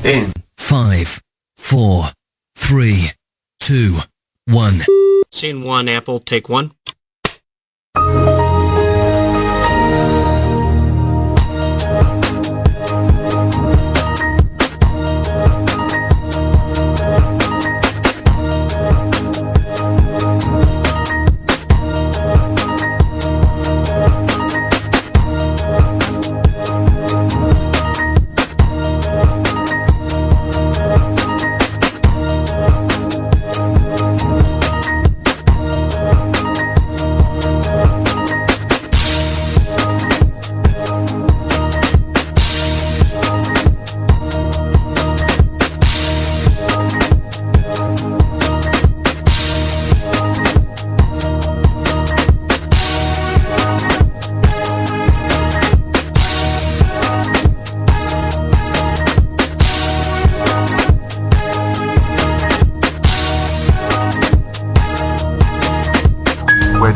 In 5, 4, 3, 2, 1. Scene 1, Apple, take 1.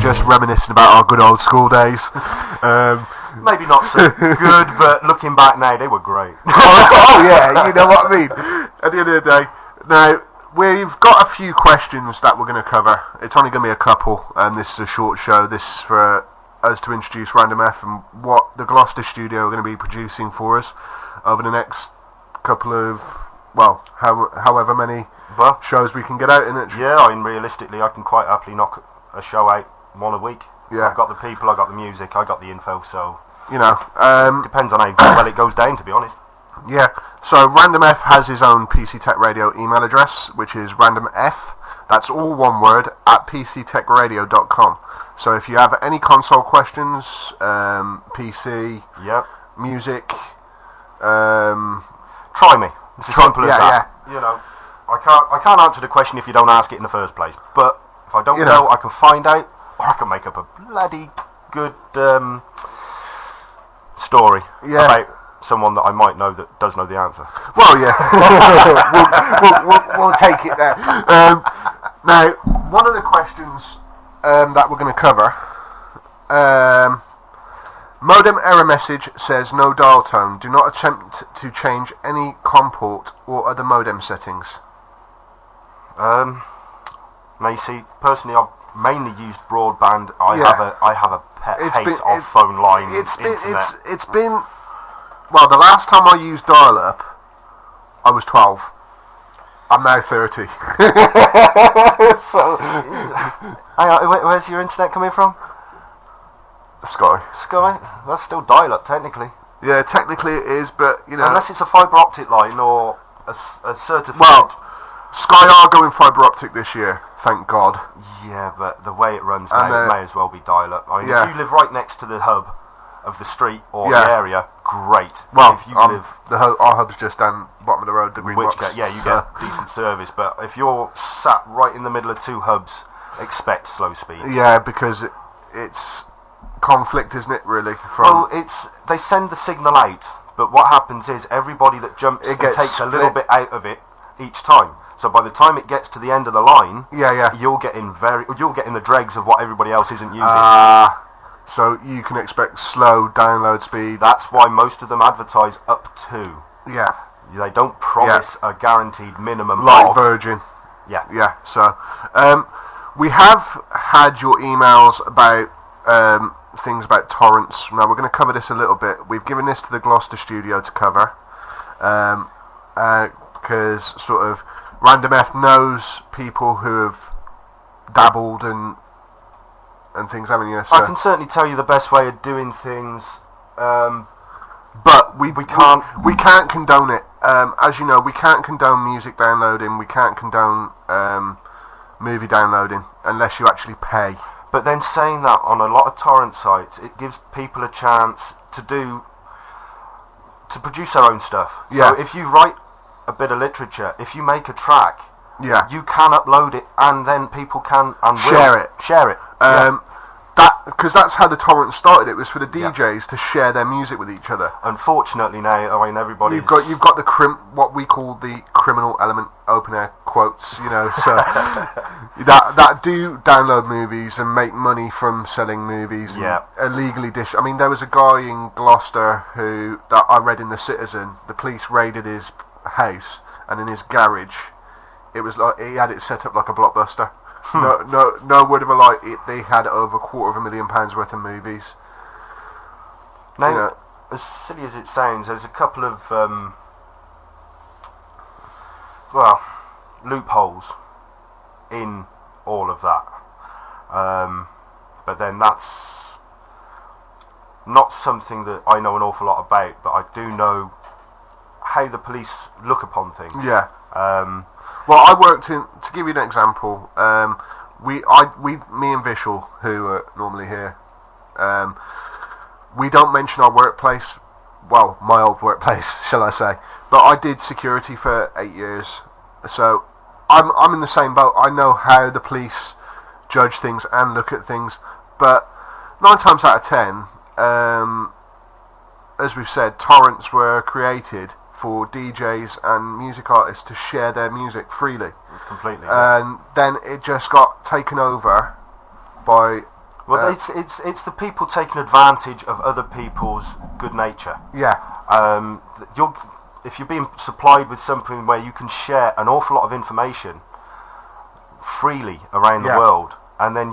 Just reminiscing about our good old school days. Maybe not so good, but looking back now, they were great. Oh yeah, you know what I mean. At the end of the day, now we've got a few questions that we're going to cover. It's only going to be a couple, and this is a short show. This is for us to introduce Random F and what the Gloucester studio are going to be producing for us over the next couple of, well, however many shows we can get out in it. Yeah, I mean, realistically, I can quite happily knock a show out one a week. Yeah. I've got the people, I've got the music, I've got the info, so you know, depends on how well it goes down, to be honest. Yeah, so Random F has his own PCTechRadio email address, which is randomf, that's all one word, at PCTechRadio.com. So if you have any console questions, PC, music, try me. It's as simple as that. Yeah. You know, I can't answer the question if you don't ask it in the first place, but if I don't know, I can find out, or I can make up a bloody good story about someone that I might know that does know the answer. Well, yeah, we'll take it there. Now, one of the questions that we're going to cover, modem error message says no dial tone. Do not attempt to change any COM port or other modem settings. Now you see, personally, I've mainly used broadband. I have a pet hate of phone line internet. It's been, well, the last time I used dial-up, I was 12. I'm now 30. So, where's your internet coming from? Sky. That's still dial-up, technically. Yeah, technically it is, but you know, unless it's a fibre optic line or a certified. Well, Sky are going fibre optic this year, thank God. Yeah, but the way it runs now, it may as well be dial-up. I mean, if you live right next to the hub of the street or the area, great. Well, if you live, our hub's just down the bottom of the road, the Green Box. You get decent service. But if you're sat right in the middle of two hubs, expect slow speeds. Yeah, because it's conflict, isn't it? Really? They send the signal out, but what happens is everybody that jumps takes a little bit out of it each time. So by the time it gets to the end of the line, you'll get in the dregs of what everybody else isn't using. So you can expect slow download speed. That's why most of them advertise up to. Yeah. They don't promise a guaranteed minimum. Like Virgin. Yeah. Yeah. So we have had your emails about things about torrents. Now we're going to cover this a little bit. We've given this to the Gloucester studio to cover because sort of Random F knows people who have dabbled and things, haven't you? So I can certainly tell you the best way of doing things, but we can't condone it. As you know, we can't condone music downloading. We can't condone movie downloading unless you actually pay. But then saying that, on a lot of torrent sites, it gives people a chance to produce their own stuff. Yeah. So if you write a bit of literature, if you make a track, you can upload it, and then people can and share it. Because that's how the torrent started. It was for the DJs to share their music with each other. Unfortunately, now, I mean, everybody's... You've got the what we call the criminal element, open air quotes, you know, so that do download movies and make money from selling movies and illegally I mean, there was a guy in Gloucester that I read in The Citizen. The police raided his house, and in his garage, it was like he had it set up like a blockbuster. No word of a lie. They had over £250,000 worth of movies. Now, as silly as it sounds, there's a couple of loopholes in all of that. But then that's not something that I know an awful lot about, but I do know how the police look upon things. Yeah. Well, I worked in, to give you an example, me and Vishal, who are normally here, we don't mention our workplace, well, my old workplace, shall I say, but I did security for 8 years, so I'm in the same boat. I know how the police judge things and look at things, but 9 times out of 10, as we've said, torrents were created for DJs and music artists to share their music freely. Completely. And then it just got taken over by... Well, it's the people taking advantage of other people's good nature. Yeah. If you're being supplied with something where you can share an awful lot of information freely around the world, and then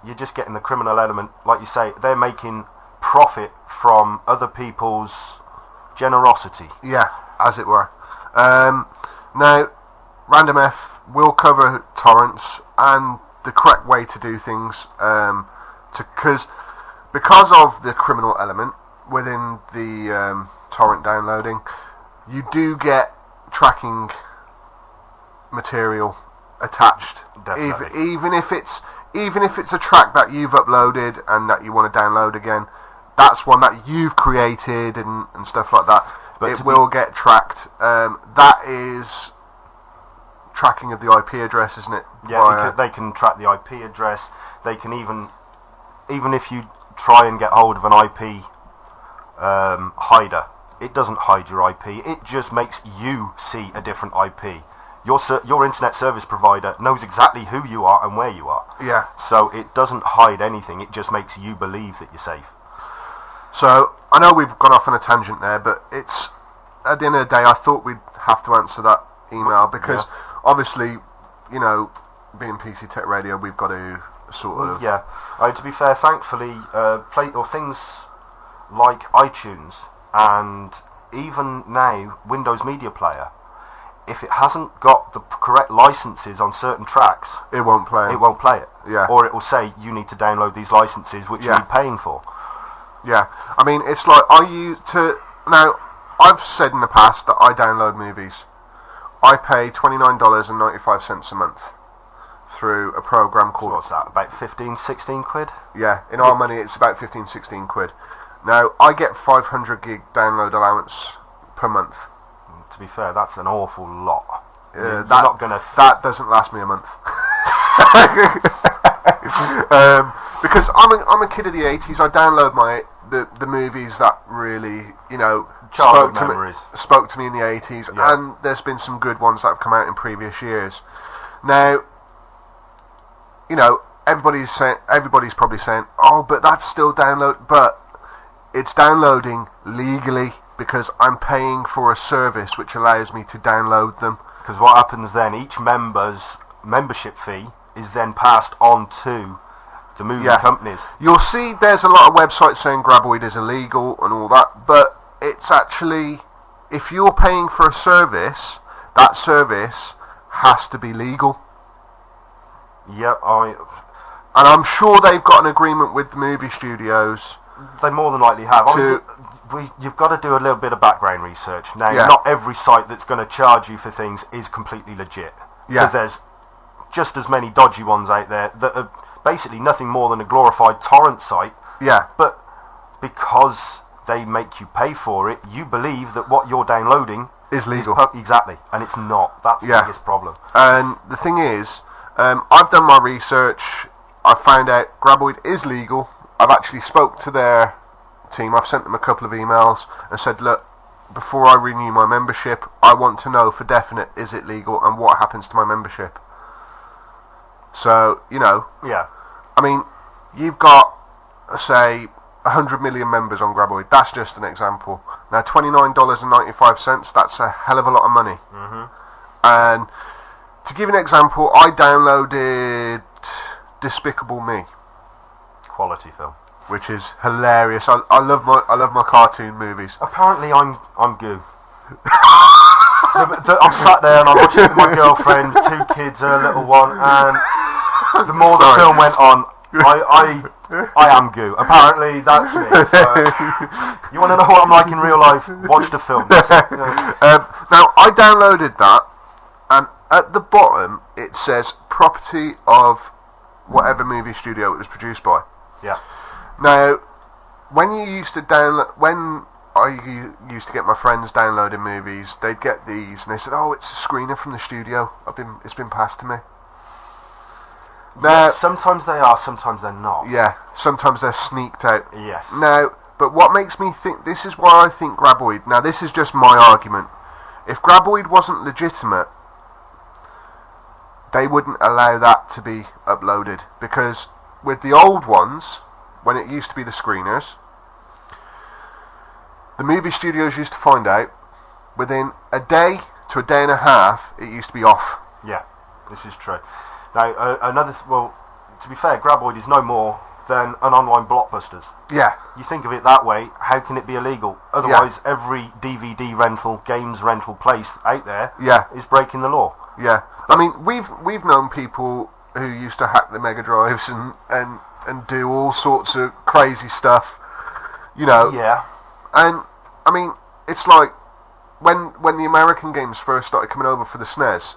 you're just getting the criminal element, like you say, they're making profit from other people's generosity. Yeah, as it were. Now, Random F will cover torrents and the correct way to do things, because of the criminal element within the torrent downloading, you do get tracking material attached. Definitely. Even if it's a track that you've uploaded and that you want to download again, that's one that you've created and stuff like that. But it will get tracked. That is tracking of the IP address, isn't it? Yeah, they can track the IP address. They can even if you try and get hold of an IP hider, it doesn't hide your IP. It just makes you see a different IP. Your internet service provider knows exactly who you are and where you are. Yeah. So it doesn't hide anything. It just makes you believe that you're safe. So I know we've gone off on a tangent there, but it's at the end of the day, I thought we'd have to answer that email because obviously, you know, being PCTechRadio, we've got to sort of... Yeah. To be fair, thankfully, things like iTunes and even now Windows Media Player, if it hasn't got the correct licenses on certain tracks, it won't play it. It won't play it. Yeah. Or it will say you need to download these licenses, which you're paying for. Yeah. I mean, it's like now, I've said in the past that I download movies. I pay $29.95 a month through a program called... So what's that, about 15, 16 quid? Yeah, in our money it's about 15, 16 quid. Now, I get 500 gig download allowance per month. To be fair, that's an awful lot. That doesn't last me a month. Because I'm a kid of the 80s. I download the movies that really, you know, spoke to me in the 80s, and there's been some good ones that have come out in previous years. Now, you know, everybody's probably saying, oh, but that's still download, but it's downloading legally because I'm paying for a service which allows me to download them. Because what happens then, each member's membership fee is then passed on to the movie companies. You'll see there's a lot of websites saying Graboid is illegal and all that, but it's actually, if you're paying for a service, that service has to be legal. Yep, and I'm sure they've got an agreement with the movie studios. They more than likely have. You've got to do a little bit of background research. Now, not every site that's going to charge you for things is completely legit. Because there's just as many dodgy ones out there that are basically nothing more than a glorified torrent site. Yeah. But because they make you pay for it, you believe that what you're downloading is legal. Exactly. And it's not. That's the biggest problem. And the thing is, I've done my research. I found out Graboid is legal. I've actually spoke to their team. I've sent them a couple of emails and said, look, before I renew my membership, I want to know for definite, is it legal and what happens to my membership? So, you know, I mean, you've got, say, 100 million members on Graboid. That's just an example. Now, $29.95, that's a hell of a lot of money. And to give you an example, I downloaded Despicable Me. Quality film. Which is hilarious. I love my cartoon movies. Apparently I'm goo. I'm sat there and I'm watching with my girlfriend, 2 kids, a little one, and the more the film went on, I am goo. Apparently that's me. So, you want to know what I'm like in real life? Watch the film. Now I downloaded that, and at the bottom it says property of whatever movie studio it was produced by. Yeah. Now, when I used to get my friends downloading movies, they'd get these and they said, "Oh, it's a screener from the studio. It's been passed to me." Now, sometimes they are, sometimes they're not. Yeah, sometimes they're sneaked out. Yes. Now, but what makes me think, this is why I think Graboid, now this is just my argument, if Graboid wasn't legitimate, they wouldn't allow that to be uploaded, because with the old ones, when it used to be the screeners, the movie studios used to find out within a day to a day and a half it used to be off. Yeah, this is true. Now, to be fair, Graboid is no more than an online Blockbusters. Yeah. You think of it that way, how can it be illegal? Otherwise, every DVD rental, games rental place out there is breaking the law. Yeah. I mean, we've known people who used to hack the Mega Drives and do all sorts of crazy stuff, you know. Yeah. And, I mean, it's like, when the American games first started coming over for the SNES,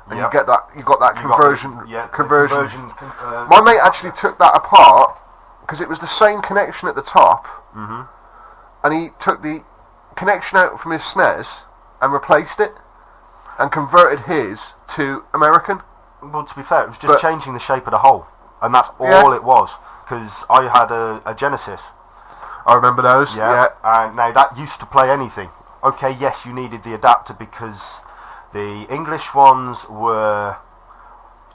and you got that conversion. My mate actually took that apart because it was the same connection at the top, and he took the connection out from his SNES and replaced it and converted his to American. Well, to be fair, it was just changing the shape of the hole, and that's all it was. Because I had a Genesis. I remember those. Yeah. And now that used to play anything. Okay, yes, you needed the adapter because the English ones were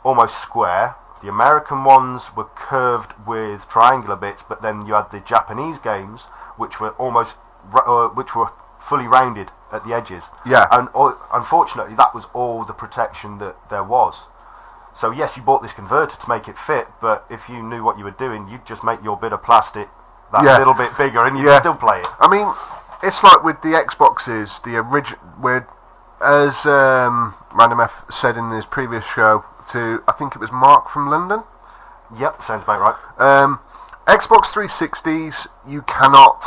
almost square. The American ones were curved with triangular bits, but then you had the Japanese games, which were fully rounded at the edges. Yeah. And unfortunately, that was all the protection that there was. So yes, you bought this converter to make it fit, but if you knew what you were doing, you'd just make your bit of plastic that little bit bigger, and you'd still play it. I mean, it's like with the Xboxes, the original, as Random F said in his previous show to, I think it was Mark from London. Yep, sounds about right. Xbox 360s, you cannot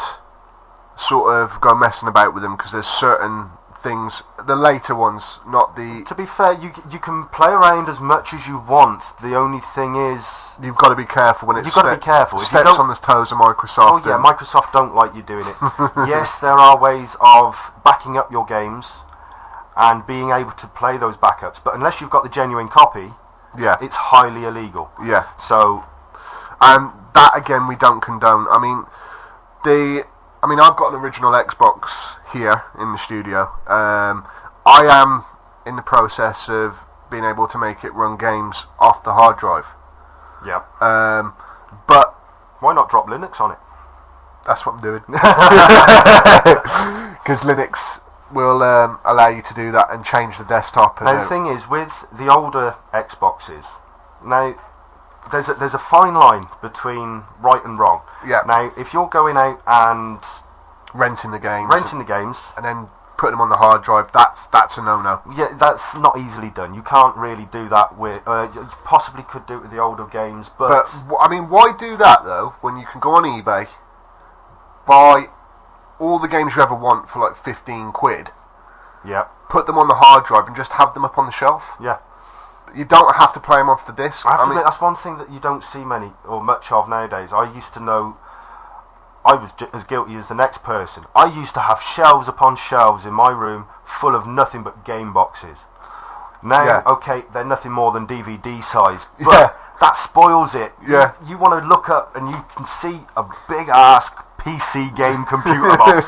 sort of go messing about with them because there's certain things, the later ones, not the... To be fair, you can play around as much as you want. The only thing is... You've got to be careful when it's... You've got to be careful. Steps on the toes of Microsoft. Oh yeah, Microsoft don't like you doing it. Yes, there are ways of backing up your games and being able to play those backups, but unless you've got the genuine copy, it's highly illegal. Yeah. So... And that, again, we don't condone. I mean, I've got an original Xbox here in the studio. I am in the process of being able to make it run games off the hard drive. Yeah. But why not drop Linux on it? That's what I'm doing. Because Linux will allow you to do that and change the desktop. Now the thing is, with the older Xboxes, now there's a fine line between right and wrong. Yeah. Now, if you're going out and renting the games, and then putting them on the hard drive, that's a no-no. Yeah, that's not easily done. You can't really do that with. You possibly could do it with the older games, but I mean, why do that though? When you can go on eBay, buy all the games you ever want for like 15 quid. Yeah. Put them on the hard drive and just have them up on the shelf. Yeah. You don't have to play them off the disc. I have to admit, that's one thing that you don't see many or much of nowadays. I used to know, I was as guilty as the next person. I used to have shelves upon shelves in my room full of nothing but game boxes. Now, okay, they're nothing more than DVD size, but that spoils it. Yeah. You want to look up and you can see a big ass PC game computer box.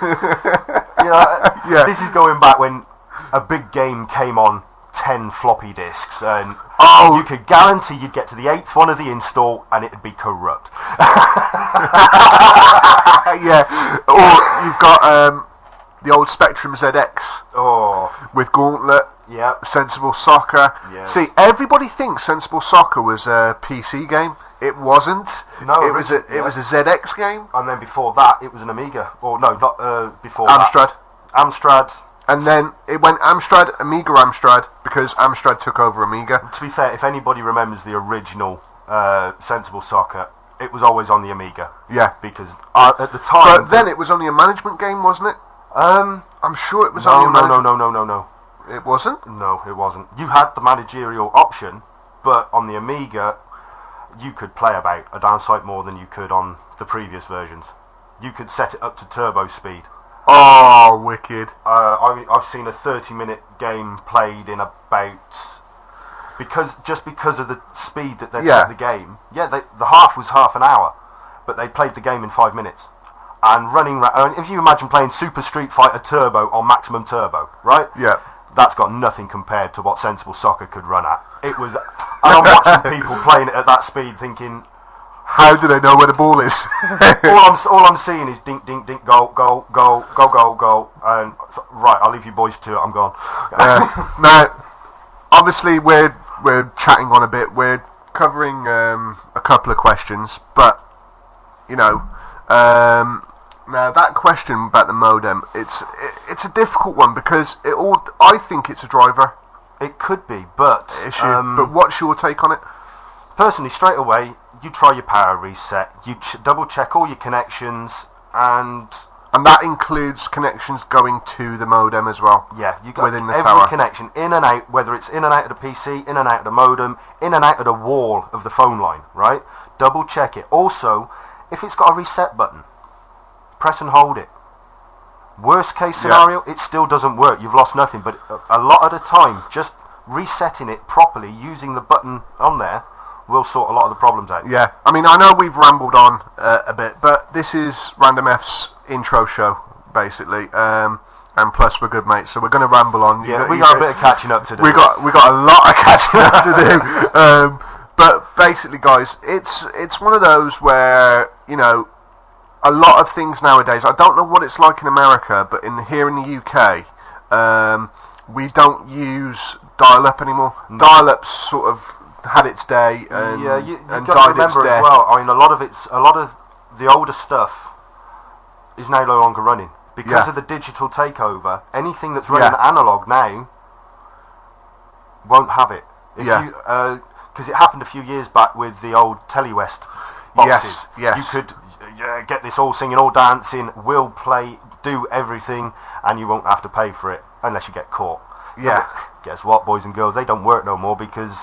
This is going back when a big game came on 10 floppy disks, and you could guarantee you'd get to the 8th one of the install and it'd be corrupt. Yeah. Or you've got the old Spectrum ZX. Oh. With Gauntlet. Yeah. Sensible Soccer. Yes. See, everybody thinks Sensible Soccer was a PC game. It wasn't. No, it was a ZX game. And then before that, it was an Amiga. Or no, not before Amstrad. that. Amstrad. And then it went Amstrad, Amiga Amstrad, because Amstrad took over Amiga. To be fair, if anybody remembers the original Sensible Soccer, it was always on the Amiga. Yeah. Because at the time... But then it was only a management game, wasn't it? I'm sure it was only a management... No. It wasn't? No, it wasn't. You had the managerial option, but on the Amiga, you could play about a damn sight more than you could on the previous versions. You could set it up to turbo speed. Oh, wicked. I've seen a 30-minute game played in about... because of the speed that they set the game. Yeah, the half was half an hour, but they played the game in 5 minutes. And running around... if you imagine playing Super Street Fighter Turbo on maximum turbo, right? Yeah. That's got nothing compared to what Sensible Soccer could run at. It was... and I'm watching people playing it at that speed thinking... how do they know where the ball is? all I'm seeing is dink, dink, dink, goal, goal, goal, goal, goal, goal. And right, I'll leave you boys to it. I'm gone. Now, obviously, we're chatting on a bit. We're covering a couple of questions, but you know, now that question about the modem, it's a difficult one because I think it's a driver. It could be, but but what's your take on it? Personally, straight away, you try your power reset, you double check all your connections, and that includes connections going to the modem as well. Yeah, you got within the every tower. Connection in and out, whether it's in and out of the PC, in and out of the modem, in and out of the wall of the phone line, right? Double check it. Also, if it's got a reset button, press and hold it. Worst case scenario, it still doesn't work. You've lost nothing, but a lot of the time, just resetting it properly using the button on there will sort a lot of the problems out. Yeah, I mean, I know we've rambled on a bit, but this is Random F's intro show, basically, and plus we're good mates, so we're going to ramble on. Yeah, we got a bit of catching up to do. We got a lot of catching up to do. But basically, guys, it's one of those where, you know, a lot of things nowadays, I don't know what it's like in America, but here in the UK, we don't use dial-up anymore. Dial-up's sort of had its day and you and got to died remember its as day. well. I mean, a lot of the older stuff is now no longer running because of the digital takeover. Anything that's running analog now won't have it. Because it happened a few years back with the old Telewest boxes. Yes. You could get this all singing, all dancing, will play, do everything, and you won't have to pay for it unless you get caught. Yeah. But guess what, boys and girls? They don't work no more because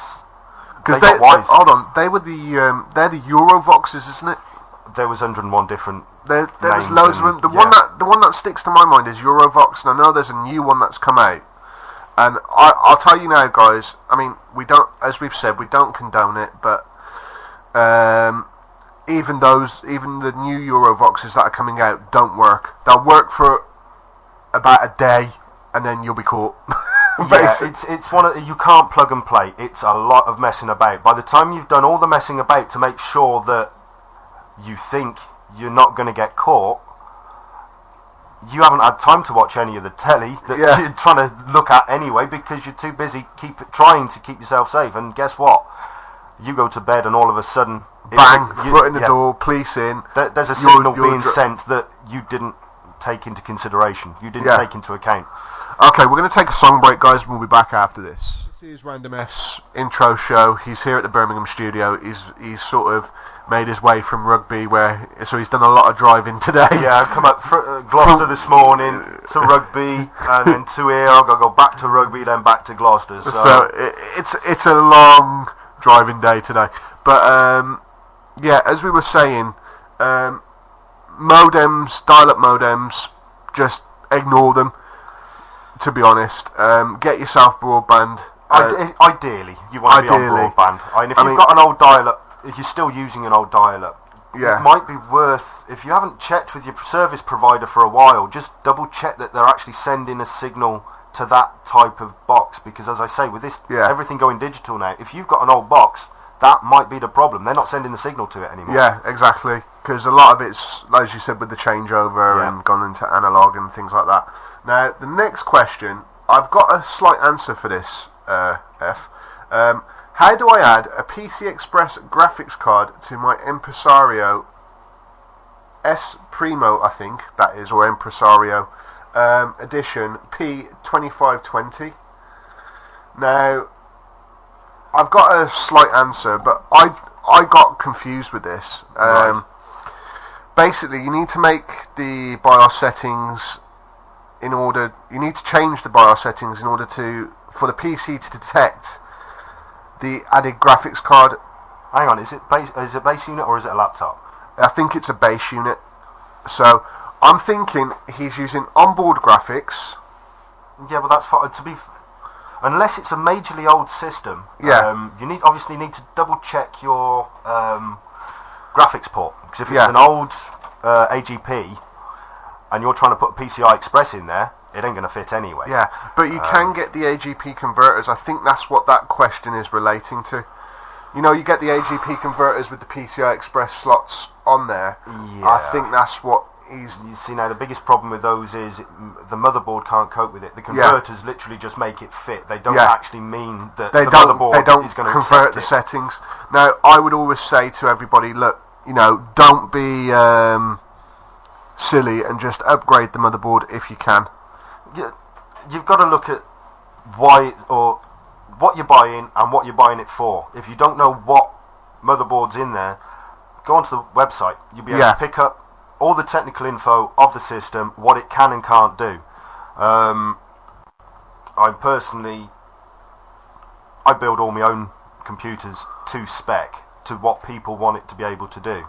they got wise. Hold on, they were they're the Eurovoxes, isn't it? There was 101 different. There was loads of them. The one that sticks to my mind is Eurovox, and I know there's a new one that's come out. And I'll tell you now, guys. I mean, we don't, as we've said, we don't condone it, but even the new Eurovoxes that are coming out don't work. They'll work for about a day, and then you'll be caught. Yeah, it's one of, you can't plug and play. It's a lot of messing about. By the time you've done all the messing about to make sure that you think you're not going to get caught, you haven't had time to watch any of the telly that you're trying to look at anyway because you're too busy trying to keep yourself safe. And guess what? You go to bed and all of a sudden, bang, foot in the door, police in. There's a signal being sent that you didn't take into consideration. You didn't take into account. Okay, we're going to take a song break, guys, and we'll be back after this. This is Random F's intro show. He's here at the Birmingham studio. He's sort of made his way from rugby, so he's done a lot of driving today. Yeah, I come up Gloucester this morning to rugby, and then to here. I've got to go back to rugby, then back to Gloucester. So it's a long driving day today. But as we were saying, modems, dial-up modems, just ignore them. To be honest, get yourself broadband. Ideally, you want to be on broadband. I mean, if you've got an old dial-up, if you're still using an old dial-up, it might be worth, if you haven't checked with your service provider for a while, just double check that they're actually sending a signal to that type of box. Because as I say, with this, everything going digital now, if you've got an old box, that might be the problem. They're not sending the signal to it anymore. Yeah, exactly. because a lot of it's, as you said, with the changeover and gone into analog and things like that. Now, the next question, I've got a slight answer for this, F. How do I add a PC Express graphics card to my Impresario S Primo, I think that is, or Impresario edition P2520? Now, I've got a slight answer, but I got confused with this. Right. Basically, you need to make the BIOS settings you need to change the BIOS settings in order for the PC to detect the added graphics card. Hang on, is it base unit or is it a laptop? I think it's a base unit. So I'm thinking he's using onboard graphics. Yeah, but that's fine. Unless it's a majorly old system, you obviously need to double check your graphics port, because if it's an old AGP and you're trying to put PCI Express in there, it ain't going to fit anyway. Yeah, but you can get the AGP converters. I think that's what that question is relating to. You know, you get the AGP converters with the PCI Express slots on there. Yeah. I think that's what he's... You see, now the biggest problem with those is the motherboard can't cope with it. The converters literally just make it fit. They don't actually mean that the motherboard is going to convert the settings. Now, I would always say to everybody, look, you know, don't be silly and just upgrade the motherboard if you can. You've got to look at why or what you're buying and what you're buying it for. If you don't know what motherboard's in there, go onto the website. You'll be able to pick up all the technical info of the system, what it can and can't do. I build all my own computers to spec, to what people want it to be able to do,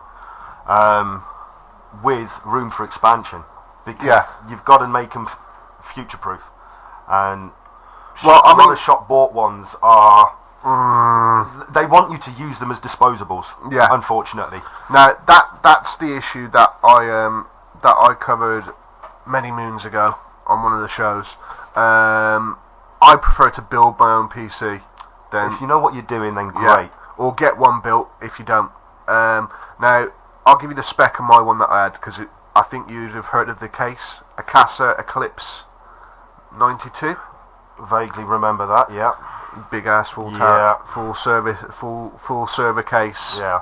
with room for expansion, because you've got to make them future-proof. And a lot of shop-bought ones are... they want you to use them as disposables. Yeah. Unfortunately. Now that's the issue that I covered many moons ago on one of the shows. I prefer to build my own PC. Then, if you know what you're doing, then great. Yeah, or get one built if you don't. Now I'll give you the spec of my one that I had, because I think you'd have heard of the case, a Cashapp Eclipse 92. Vaguely remember that. Yeah. Big ass full server case. Yeah.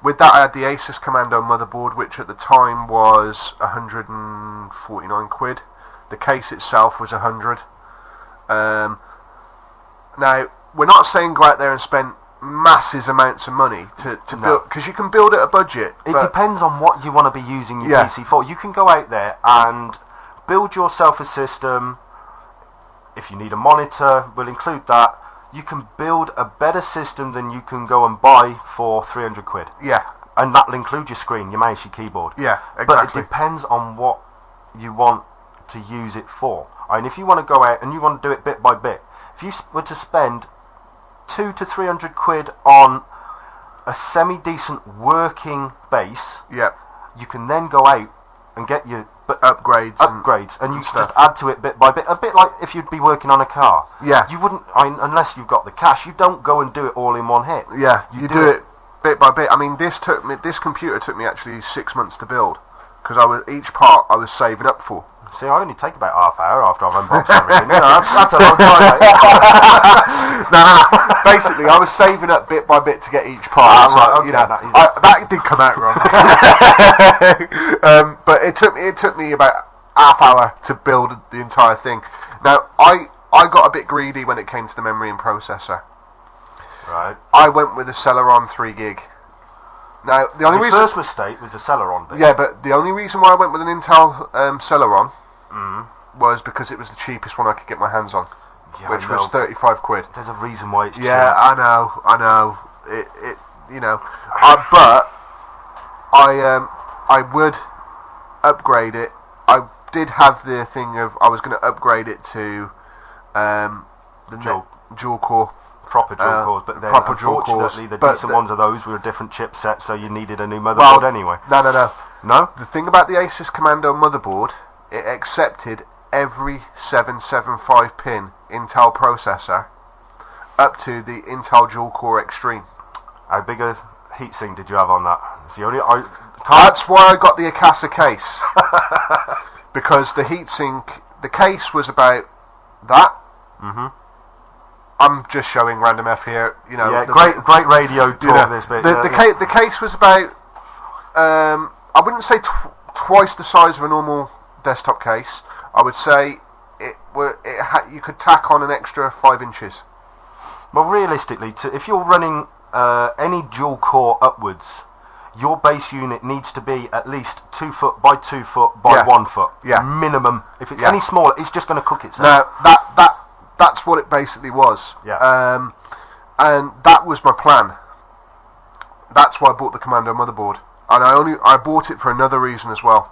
With that, I had the Asus Commando motherboard, which at the time was 149 quid. The case itself was 100. Now, we're not saying go out there and spend massive amounts of money to build, because you can build at a budget. It depends on what you want to be using your PC for. You can go out there and build yourself a system. If you need a monitor, we'll include that. You can build a better system than you can go and buy for 300 quid. Yeah. And that'll include your screen, your mouse, your keyboard. Yeah, exactly. But it depends on what you want to use it for. And if you want to go out and you want to do it bit by bit, if you were to spend 200 to 300 quid on a semi-decent working base, you can then go out and get your upgrades, and you just add to it bit by bit, a bit like if you'd be working on a car. Yeah. You wouldn't, unless you've got the cash, you don't go and do it all in one hit. Yeah, you do it bit by bit. I mean, this computer took me actually 6 months to build, because each part I was saving up for. See, I only take about half hour after I've unboxed everything. That's a long time, mate. Basically, I was saving up bit by bit to get each part. That did come out wrong. But it took me about half hour to build the entire thing. Now, I got a bit greedy when it came to the memory and processor. Right. I went with a Celeron 3 gig. Now, the only reason... first mistake was the Celeron bit. Yeah, but the only reason why I went with an Intel Celeron was because it was the cheapest one I could get my hands on, which was 35 quid. There's a reason why it's cheap. Yeah, I know. But I would upgrade it. I did have the thing of I was going to upgrade it to the dual core. Proper dual cores, but then unfortunately the decent ones of those were a different chipset, so you needed a new motherboard anyway. No. The thing about the Asus Commando motherboard, it accepted every 775 pin Intel processor up to the Intel dual core Extreme. How big a heatsink did you have on that? It's the only That's why I got the Akasa case. Because the heatsink, the case was about that. Mm-hmm. I'm just showing random F here. You know, yeah, great radio talk. This bit. The case was about. I wouldn't say twice the size of a normal desktop case. I would say you could tack on an extra 5 inches. Well, realistically, if you're running any dual core upwards, your base unit needs to be at least 2 foot by 2 foot by 1 foot. Yeah. Minimum. If it's any smaller, it's just going to cook itself. Now, that's what it basically was. Yeah. And that was my plan. That's why I bought the Commando motherboard. And I bought it for another reason as well.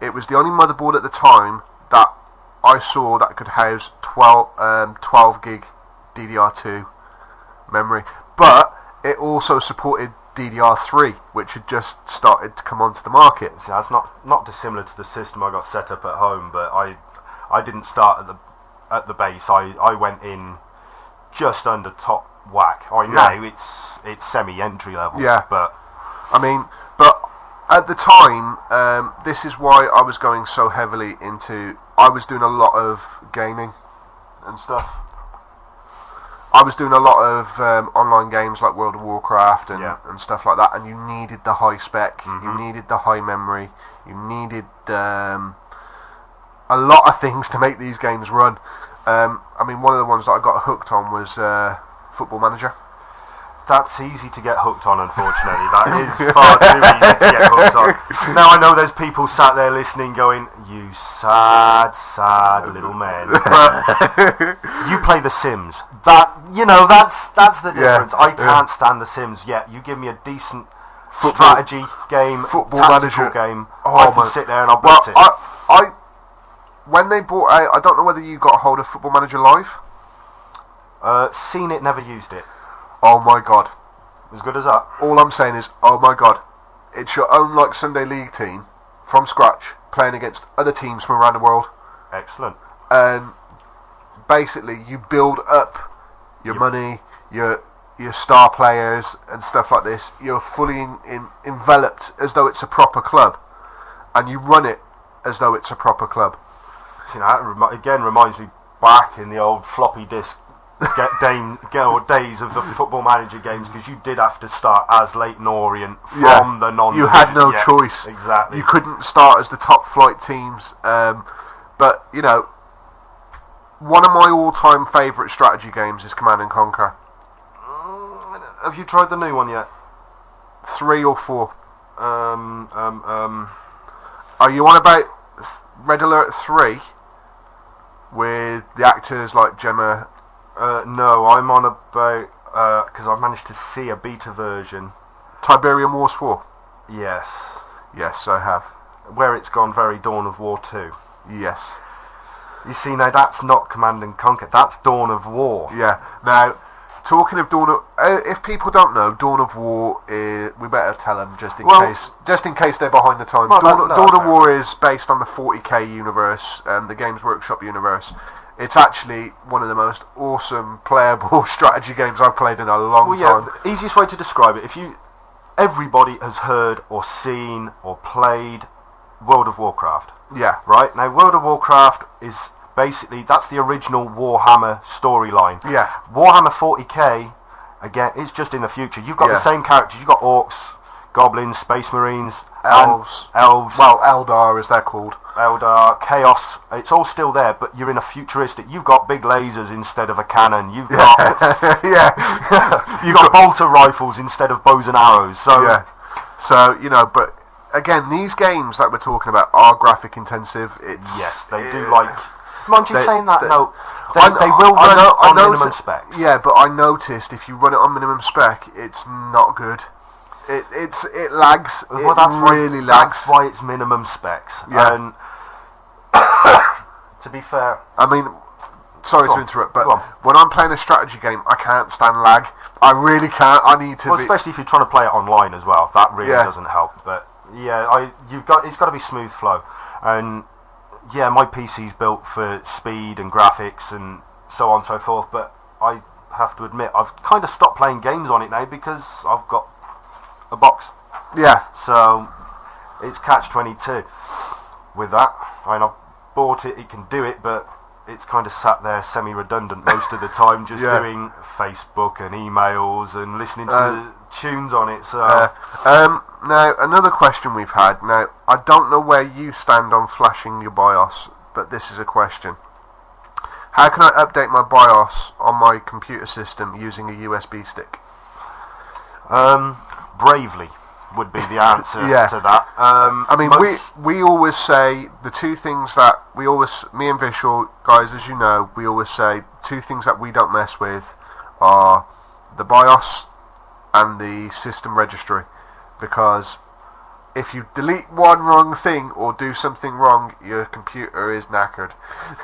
It was the only motherboard at the time that I saw that could house 12 gig DDR2 memory. But it also supported DDR3, which had just started to come onto the market. See, that's not dissimilar to the system I got set up at home, but I didn't start at the base. I went in just under top whack. I know it's semi-entry level. Yeah. But at the time, this is why I was going so heavily into. I was doing a lot of gaming and stuff. I was doing a lot of online games like World of Warcraft and stuff like that, and you needed the high spec, you needed the high memory, you needed a lot of things to make these games run. One of the ones that I got hooked on was Football Manager. That's easy to get hooked on, unfortunately. That is far too easy to get hooked on. Now I know there's people sat there listening going, you sad, sad little men. But you play The Sims. That's the difference. I can't stand The Sims yet. You give me a decent strategy game, tactical game, I can sit there and I'll beat it. When they brought out, I don't know whether you got hold of Football Manager Live. Seen it, never used it. Oh my god. As good as that? All I'm saying is, oh my god. It's your own Sunday league team from scratch playing against other teams from around the world. Excellent. And basically you build up your money, your star players and stuff like this. You're fully enveloped as though it's a proper club, and you run it as though it's a proper club. See, that again reminds me back in the old floppy disk days of the Football Manager games, because you did have to start as Leighton Orient from the non. You had no choice. Exactly. You couldn't start as the top flight teams. But one of my all-time favourite strategy games is Command and Conquer. Have you tried the new one yet? 3 or 4. Are you on about Red Alert 3 with the actors like Gemma? No, I'm on about because I've managed to see a beta version. Tiberium Wars 4. Yes, I have. Where it's gone very Dawn of War 2. Yes. You see, now that's not Command and Conquer. That's Dawn of War. Yeah. Now, talking of Dawn of, if people don't know, Dawn of War is, we better tell them just in case they're behind the times. Dawn of War is based on the 40k universe, the Games Workshop universe. It's actually one of the most awesome playable strategy games I've played in a long time. The easiest way to describe it, everybody has heard or seen or played World of Warcraft. Yeah. Right? Now, World of Warcraft is basically, that's the original Warhammer storyline. Yeah. Warhammer 40k, again, it's just in the future. You've got the same characters. You've got orcs, goblins, space marines, elves. Well, Eldar as they're called. Eldar, Chaos. It's all still there, but you're in a futuristic. You've got big lasers instead of a cannon. You've got you've got bolter rifles instead of bows and arrows. So but again, these games that we're talking about are graphic intensive. They do like. Mind you saying that? No, they will run on minimum specs. Yeah, but I noticed if you run it on minimum spec, it's not good. It lags. Well, that's really lags. That's why it's minimum specs. Yeah. And to be fair, sorry to interrupt, but when I'm playing a strategy game, I can't stand lag. I really can't. I need to. Especially if you're trying to play it online as well. That really doesn't help. But it's got to be smooth flow. And my PC's built for speed and graphics and so on and so forth. But I have to admit, I've kind of stopped playing games on it now because I've got a box. Yeah. So it's catch-22 with that. I mean, I've bought it, it can do it, but it's kind of sat there semi-redundant most of the time, just doing Facebook and emails and listening to the tunes on it. So now, another question we've had. Now, I don't know where you stand on flashing your BIOS, but this is a question. How can I update my BIOS on my computer system using a USB stick? Bravely would be the answer to that. I mean, we always say the two things that me and Vishal, guys, as you know, we always say two things that we don't mess with are the BIOS and the system registry, because if you delete one wrong thing or do something wrong, your computer is knackered,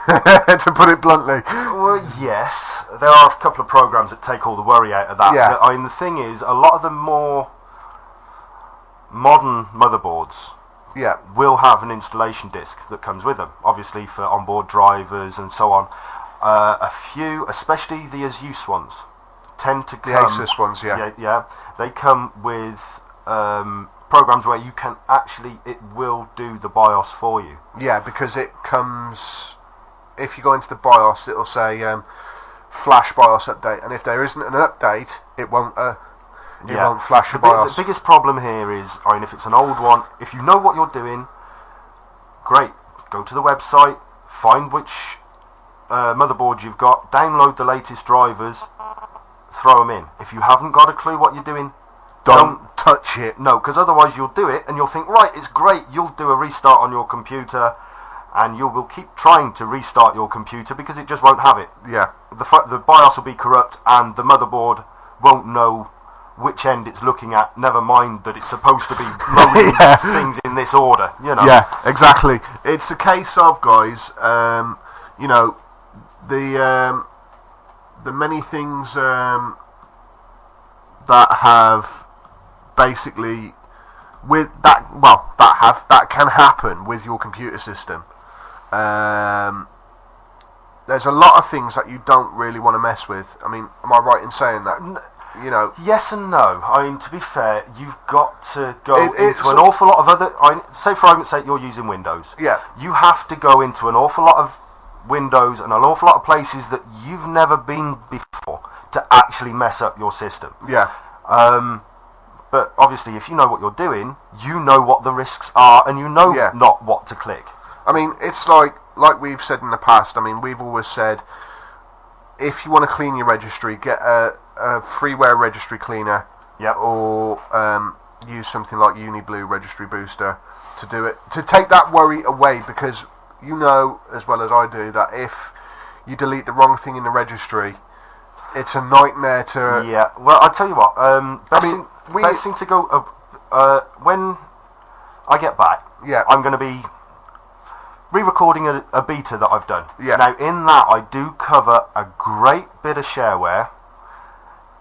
to put it bluntly. Well, yes, there are a couple of programs that take all the worry out of that. Yeah. I mean, the thing is, a lot of the more modern motherboards will have an installation disk that comes with them, obviously for onboard drivers and so on. A few, especially the Asus ones, tend to come... The Asus ones, they come with programs where you can actually, it will do the BIOS for you. Yeah, because it comes, if you go into the BIOS, it'll say flash BIOS update, and if there isn't an update, it won't flash your BIOS. The biggest problem here is, I mean, if it's an old one, if you know what you're doing, great, go to the website, find which motherboard you've got, download the latest drivers, throw them in. If you haven't got a clue what you're doing, don't touch it. No, because otherwise you'll do it and you'll think, right, it's great, you'll do a restart on your computer and you will keep trying to restart your computer because it just won't have it. Yeah. The BIOS will be corrupt and the motherboard won't know which end it's looking at, never mind that it's supposed to be loading these things in this order, you know. Yeah, exactly. It's a case of, guys, you know, the many things that have basically that can happen with your computer system. There's a lot of things that you don't really want to mess with. I mean, am I right in saying that? You know, yes and no. I mean, to be fair, you've got to go into an awful lot of other. Say, for argument's sake, you're using Windows. Yeah. You have to go into an awful lot of Windows and an awful lot of places that you've never been before to actually mess up your system. Yeah. But obviously, if you know what you're doing, you know what the risks are, and you know not what to click. I mean, it's like we've said in the past. I mean, we've always said, if you want to clean your registry, get a freeware registry cleaner. Yep. Or use something like UniBlue Registry Booster to do it, to take that worry away, because you know as well as I do that if you delete the wrong thing in the registry, it's a nightmare to... Yeah, well, I'll tell you what, best thing to go... when I get back, I'm going to be re-recording a beta that I've done. Yeah. Now, in that, I do cover a great bit of shareware,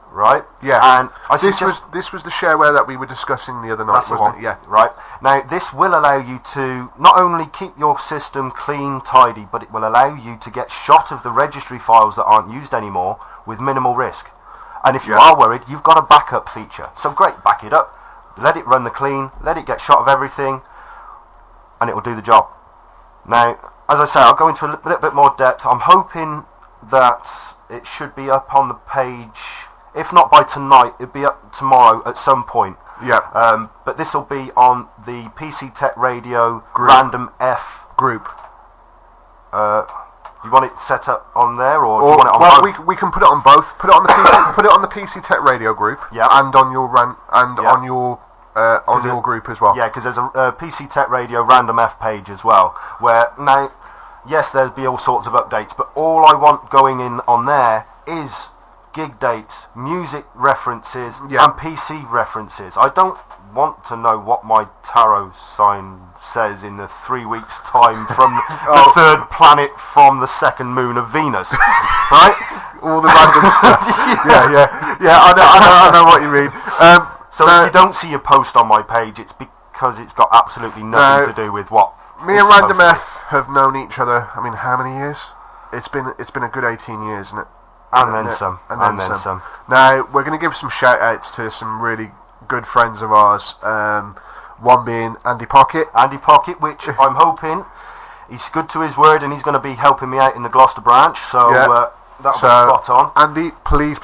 right? Yeah. And this was the shareware that we were discussing the other night, wasn't it? Yeah. Right. Now, this will allow you to not only keep your system clean, tidy, but it will allow you to get shot of the registry files that aren't used anymore with minimal risk. And if you are worried, you've got a backup feature. So great, back it up, let it run the clean, let it get shot of everything, and it will do the job. Now, as I say, I'll go into a little bit more depth. I'm hoping that it should be up on the page, if not by tonight, it'll be up tomorrow at some point. Yeah. But this will be on the PCTechRadio Random F group. You want it set up on there, or do you want it on both? We can put it on both. Put it on the put it on the PCTechRadio group. Yeah. And on your on your group as well. Yeah, because there's a PCTechRadio Random F page as well, where now, yes, there'll be all sorts of updates, but all I want going in on there is gig dates, music references, and PC references. I don't want to know what my tarot sign says in the 3 weeks' time from the third planet from the second moon of Venus, right? All the random stuff. Yeah. I know what you mean. So if you don't see a post on my page, it's because it's got absolutely nothing to do with what. Me and Random F have known each other. I mean, how many years? It's been a good 18 years, isn't it? And then some. Now we're going to give some shout outs to some really good friends of ours. one being Andy Pocket. Andy Pocket, which I'm hoping he's good to his word and he's going to be helping me out in the Gloucester branch, so that'll be spot on. Andy, please.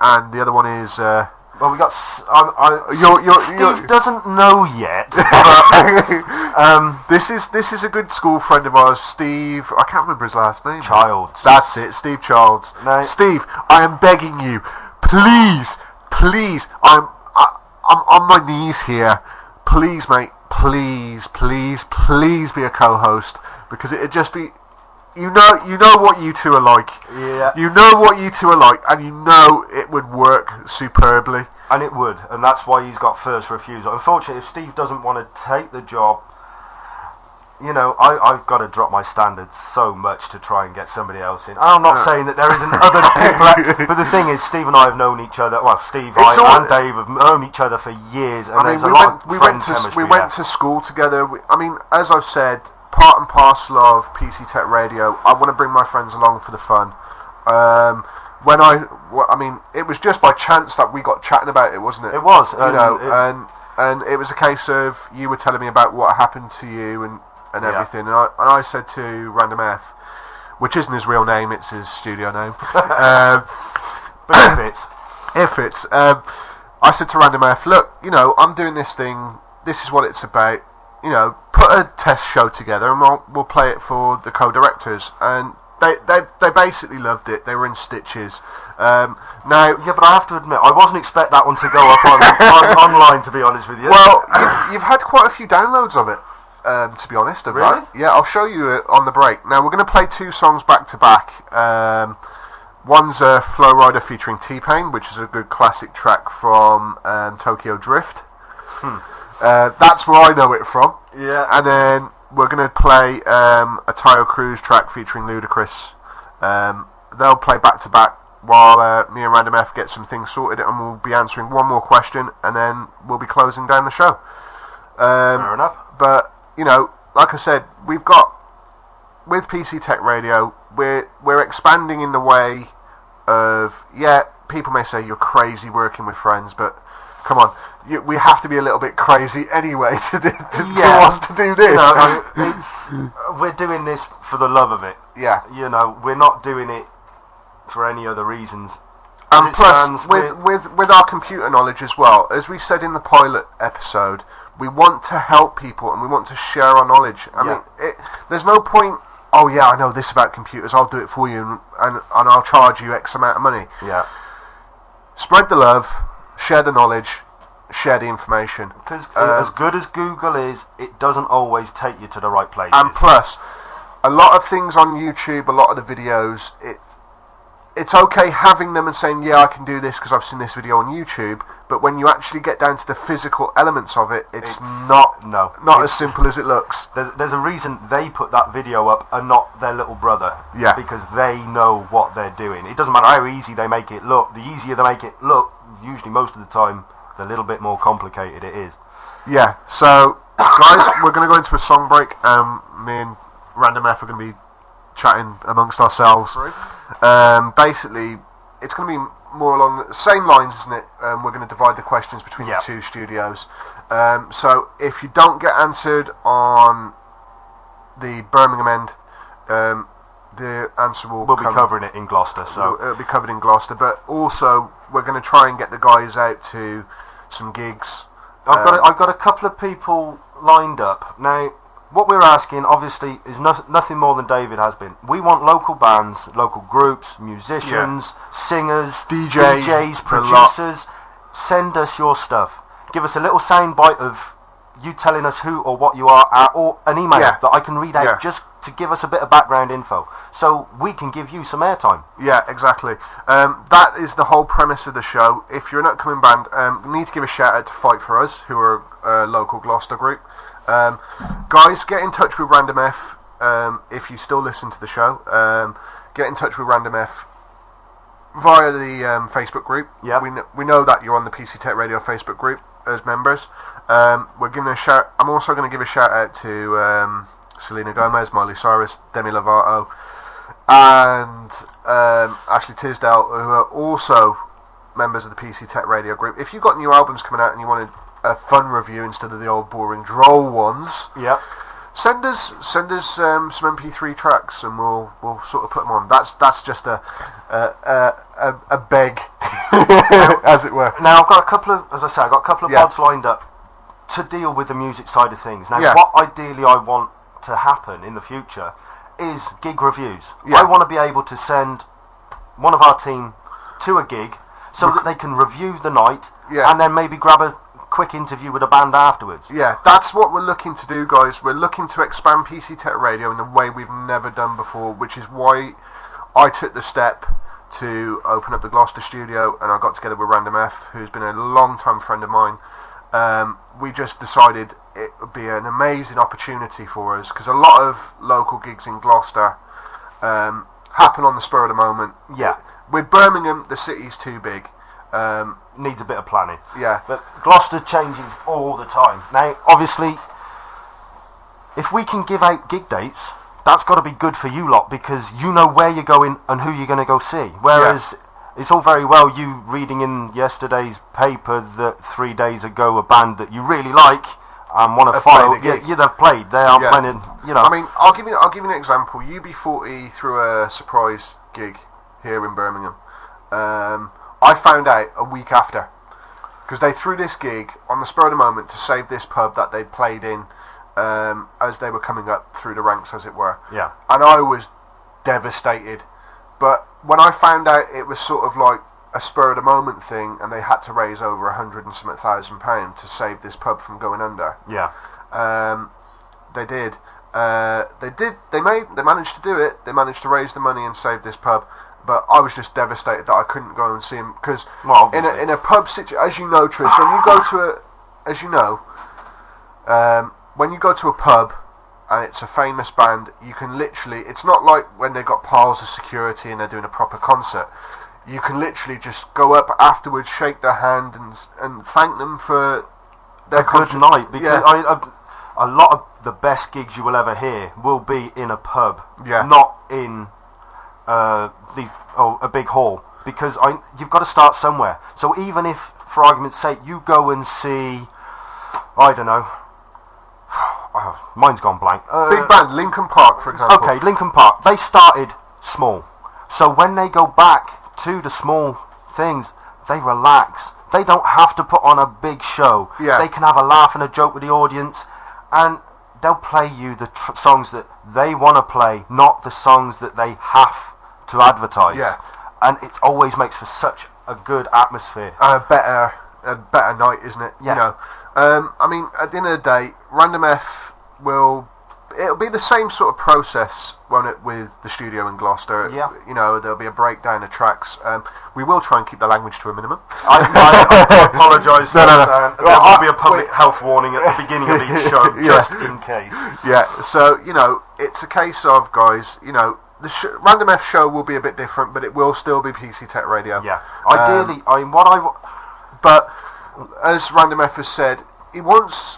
And the other one is... well, we got... Steve doesn't know yet. But, this is a good school friend of ours, Steve... I can't remember his last name. Childs. That's it, Steve Childs. No. Steve, I am begging you, please, I'm on my knees here. Please, mate, please be a co-host, because it'd just be... You know what you two are like. Yeah. You know what you two are like, and you know it would work superbly. And it would, and that's why he's got first refusal. Unfortunately, if Steve doesn't want to take the job, I've got to drop my standards so much to try and get somebody else in. And I'm not saying that there isn't other people, but the thing is, Steve and I have known each other. Well, and Dave have known each other for years, and we went to school together. As I've said, part and parcel of PCTechRadio. I want to bring my friends along for the fun. It was just by chance that we got chatting about it, wasn't it? It was, and it was a case of you were telling me about what happened to you and everything, and I said to Random F, which isn't his real name, it's his studio name. But it fits. I said to Random F, look, I'm doing this thing. This is what it's about. Put a test show together, and we'll play it for the co-directors. And they basically loved it. They were in stitches. But I have to admit, I wasn't expect that one to go up on online. To be honest with you. Well, you've had quite a few downloads of it. To be honest, really? That. Yeah, I'll show you it on the break. Now we're going to play two songs back to back. One's Flow Rider featuring T-Pain, which is a good classic track from Tokyo Drift. That's where I know it from. Yeah. And then we're going to play a Tayo Cruz track featuring Ludacris. They'll play back to back while me and Random F get some things sorted, and we'll be answering one more question, and then we'll be closing down the show. Fair enough. But like I said, we've got with PCTechRadio, we're expanding in the way of people may say you're crazy working with friends, but come on, we have to be a little bit crazy anyway to want to do this. We're doing this for the love of it. Yeah. We're not doing it for any other reasons. And plus, with our computer knowledge as well, as we said in the pilot episode, we want to help people and we want to share our knowledge. I mean, there's no point, I know this about computers, I'll do it for you and I'll charge you X amount of money. Yeah. Spread the love, share the knowledge, share the information. Because as good as Google is, it doesn't always take you to the right places. And plus, a lot of things on YouTube, a lot of the videos, it's okay having them and saying, I can do this because I've seen this video on YouTube, but when you actually get down to the physical elements of it, it's not as simple as it looks. There's a reason they put that video up and not their little brother. Yeah. Because they know what they're doing. It doesn't matter how easy they make it look. The easier they make it look, usually most of the time, the little bit more complicated it is. Yeah, so, guys, we're going to go into a song break. Me and Random F are going to be chatting amongst ourselves. Basically, it's going to be more along the same lines, isn't it? We're going to divide the questions between the two studios. So if you don't get answered on the Birmingham end, the answer will be covering it in Gloucester. So it'll be covered in Gloucester. But also, we're going to try and get the guys out to some gigs. I've got a couple of people lined up now. What we're asking, obviously, is nothing more than David has been. We want local bands, local groups, musicians, singers, DJs, producers. Send us your stuff. Give us a little sound bite of you telling us who or what you are, or an email that I can read out just to give us a bit of background info, so we can give you some airtime. Yeah, exactly. That is the whole premise of the show. If you're an upcoming band, we need to give a shout out to Fight For Us, who are a local Gloucester group. Guys, get in touch with Random F if you still listen to the show. Get in touch with Random F via the Facebook group. Yeah, we know that you're on the PCTechRadio Facebook group as members. We're giving a shout. I'm also going to give a shout out to Selena Gomez, Miley Cyrus, Demi Lovato, and Ashley Tisdale, who are also members of the PCTechRadio group. If you've got new albums coming out and you want to a fun review instead of the old boring droll ones. Yep. Send us some MP3 tracks, and we'll sort of put them on. That's just a beg, as it were. Now I've got a couple of pods lined up to deal with the music side of things. Now, what ideally I want to happen in the future is gig reviews. I want to be able to send one of our team to a gig so that they can review the night and then maybe grab a quick interview with a band afterwards. Yeah, that's what we're looking to do, guys. We're looking to expand PC Tech Radio in a way we've never done before, which is why I took the step to open up the Gloucester studio, and I got together with Random F, who's been a long-time friend of mine. We just decided it would be an amazing opportunity for us, because a lot of local gigs in Gloucester happen on the spur of the moment. Yeah. With Birmingham, the city's too big. Needs a bit of planning. Yeah. But Gloucester changes all the time. Now, obviously, if we can give out gig dates, that's got to be good for you lot, because you know where you're going and who you're going to go see. Whereas it's all very well you reading in yesterday's paper that 3 days ago a band that you really like and want to follow, they've played. They are playing. I mean, I'll give you an example. UB40 threw a surprise gig here in Birmingham. I found out a week after, because they threw this gig on the spur of the moment to save this pub that they'd played in as they were coming up through the ranks, as it were. Yeah. And I was devastated. But when I found out it was sort of like a spur of the moment thing, and they had to raise over £100,000 to save this pub from going under. Yeah. They did. They managed to do it. They managed to raise the money and save this pub. But I was just devastated that I couldn't go and see him, because in a pub situation, as you know, Tris, when you go to when you go to a pub and it's a famous band, you can literally, it's not like when they've got piles of security and they're doing a proper concert. You can literally just go up afterwards, shake their hand, and thank them for their good night. Because a lot of the best gigs you will ever hear will be in a pub, not in a big hall, because you've got to start somewhere. So even if, for argument's sake, you go and see, I don't know, mine's gone blank. Big band, Linkin Park, for example. Okay, Linkin Park. They started small, so when they go back to the small things, they relax. They don't have to put on a big show. Yeah. They can have a laugh and a joke with the audience, and they'll play you the songs that they want to play, not the songs that they have to advertise. Yeah. And it always makes for such a good atmosphere. A better night, isn't it? Yeah. You know, I mean, at the end of the day, Random F it'll be the same sort of process, won't it, with the studio in Gloucester? Yeah. You know, there'll be a breakdown of tracks. We will try and keep the language to a minimum. I apologise. No. There will be a public health warning at the beginning of each show, just in case. Yeah. So you know, it's a case of, guys, you know, the Random F show will be a bit different, but it will still be PC Tech Radio. Yeah. Ideally, but as Random F has said, he wants.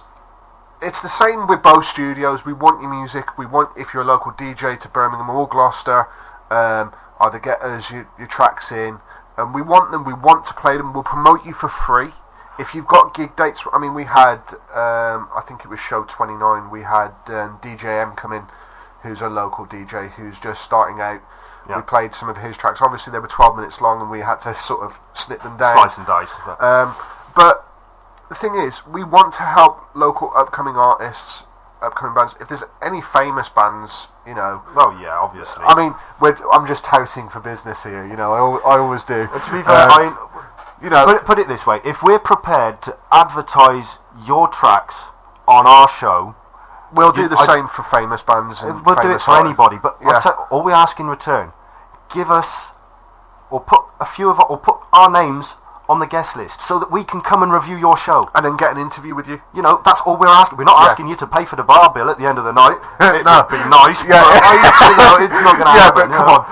It's the same with both studios. We want your music. We want, if you're a local DJ to Birmingham or Gloucester, either get us your tracks in, and we want them. We want to play them. We'll promote you for free. If you've got gig dates, I mean, we had, I think it was show 29. We had DJ M come in, who's a local DJ who's just starting out. Yeah. We played some of his tracks. Obviously, they were 12 minutes long, and we had to sort of snip them down. Slice and dice. But the thing is, we want to help local upcoming artists, upcoming bands. If there's any famous bands, you know. Well, yeah, obviously. I mean, I'm just touting for business here. You know, I always do. To be fair, you know, put it this way: if we're prepared to advertise your tracks on our show, we'll do the same for famous bands. And we'll do it for anybody. But all we ask in return, give us, or put our names on the guest list, so that we can come and review your show and then get an interview with you. You know, that's all we're asking. We're not asking you to pay for the bar bill at the end of the night. It would be nice. Yeah, but, you know, it's not going to happen. Yeah, but come on.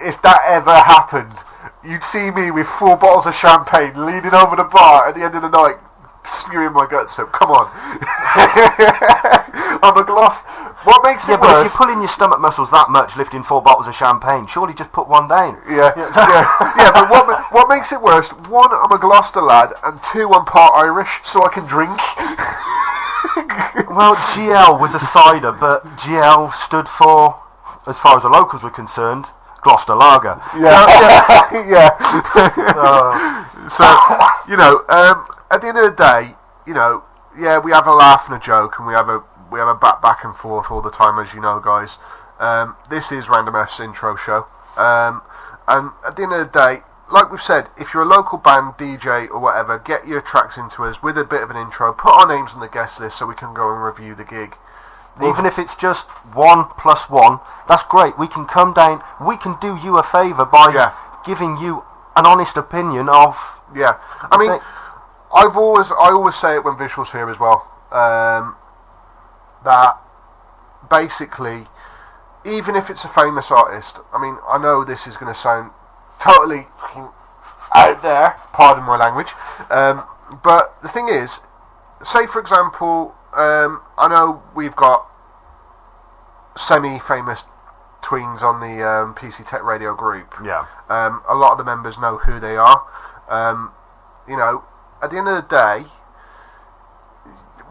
If that ever happened, you'd see me with 4 bottles of champagne leaning over the bar at the end of the night, spewing my guts up. Come on. I'm a What makes it worse? But if you're pulling your stomach muscles that much, lifting 4 bottles of champagne, surely just put one down. Yeah. But what makes it worse? 1, I'm a Gloucester lad, and 2, I'm part Irish, so I can drink. Well, GL was a cider, but GL stood for, as far as the locals were concerned, Gloucester Lager. Yeah. So, at the end of the day, we have a laugh and a joke, and we have a back and forth all the time, as you know, guys. This is Random F's intro show, and at the end of the day, like we've said, if you're a local band, DJ or whatever, get your tracks into us with a bit of an intro, put our names on the guest list so we can go and review the gig. Even if it's just 1 + 1, that's great. We can come down, we can do you a favour by giving you an honest opinion of... Yeah, I mean, I always say it when Visual's here as well, that basically, even if it's a famous artist, I mean, I know this is going to sound totally out there, pardon my language, but the thing is, say for example, I know we've got semi-famous tweens on the PCTechRadio group. Yeah. A lot of the members know who they are. At the end of the day,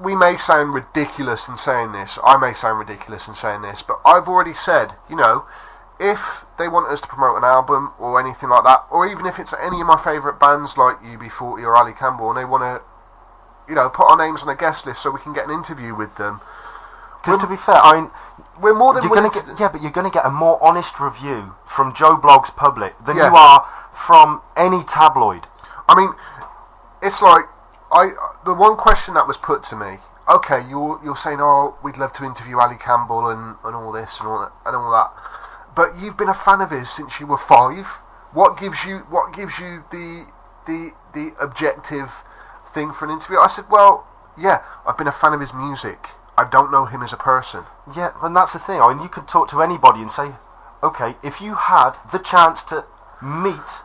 we may sound ridiculous in saying this. I may sound ridiculous in saying this, but I've already said, if they want us to promote an album or anything like that, or even if it's any of my favourite bands like UB40 or Ali Campbell, and they want to, put our names on a guest list so we can get an interview with them. Because to be fair, we're more than willing to... but you're going to get a more honest review from Joe Blogg's public than you are from any tabloid. I mean, it's like the one question that was put to me. Okay, you're saying, we'd love to interview Ali Campbell and all this and all that, but you've been a fan of his since you were 5. What gives you the objective thing for an interview? I said, well, yeah, I've been a fan of his music. I don't know him as a person. Yeah, and that's the thing. I mean, you could talk to anybody and say, okay, if you had the chance to meet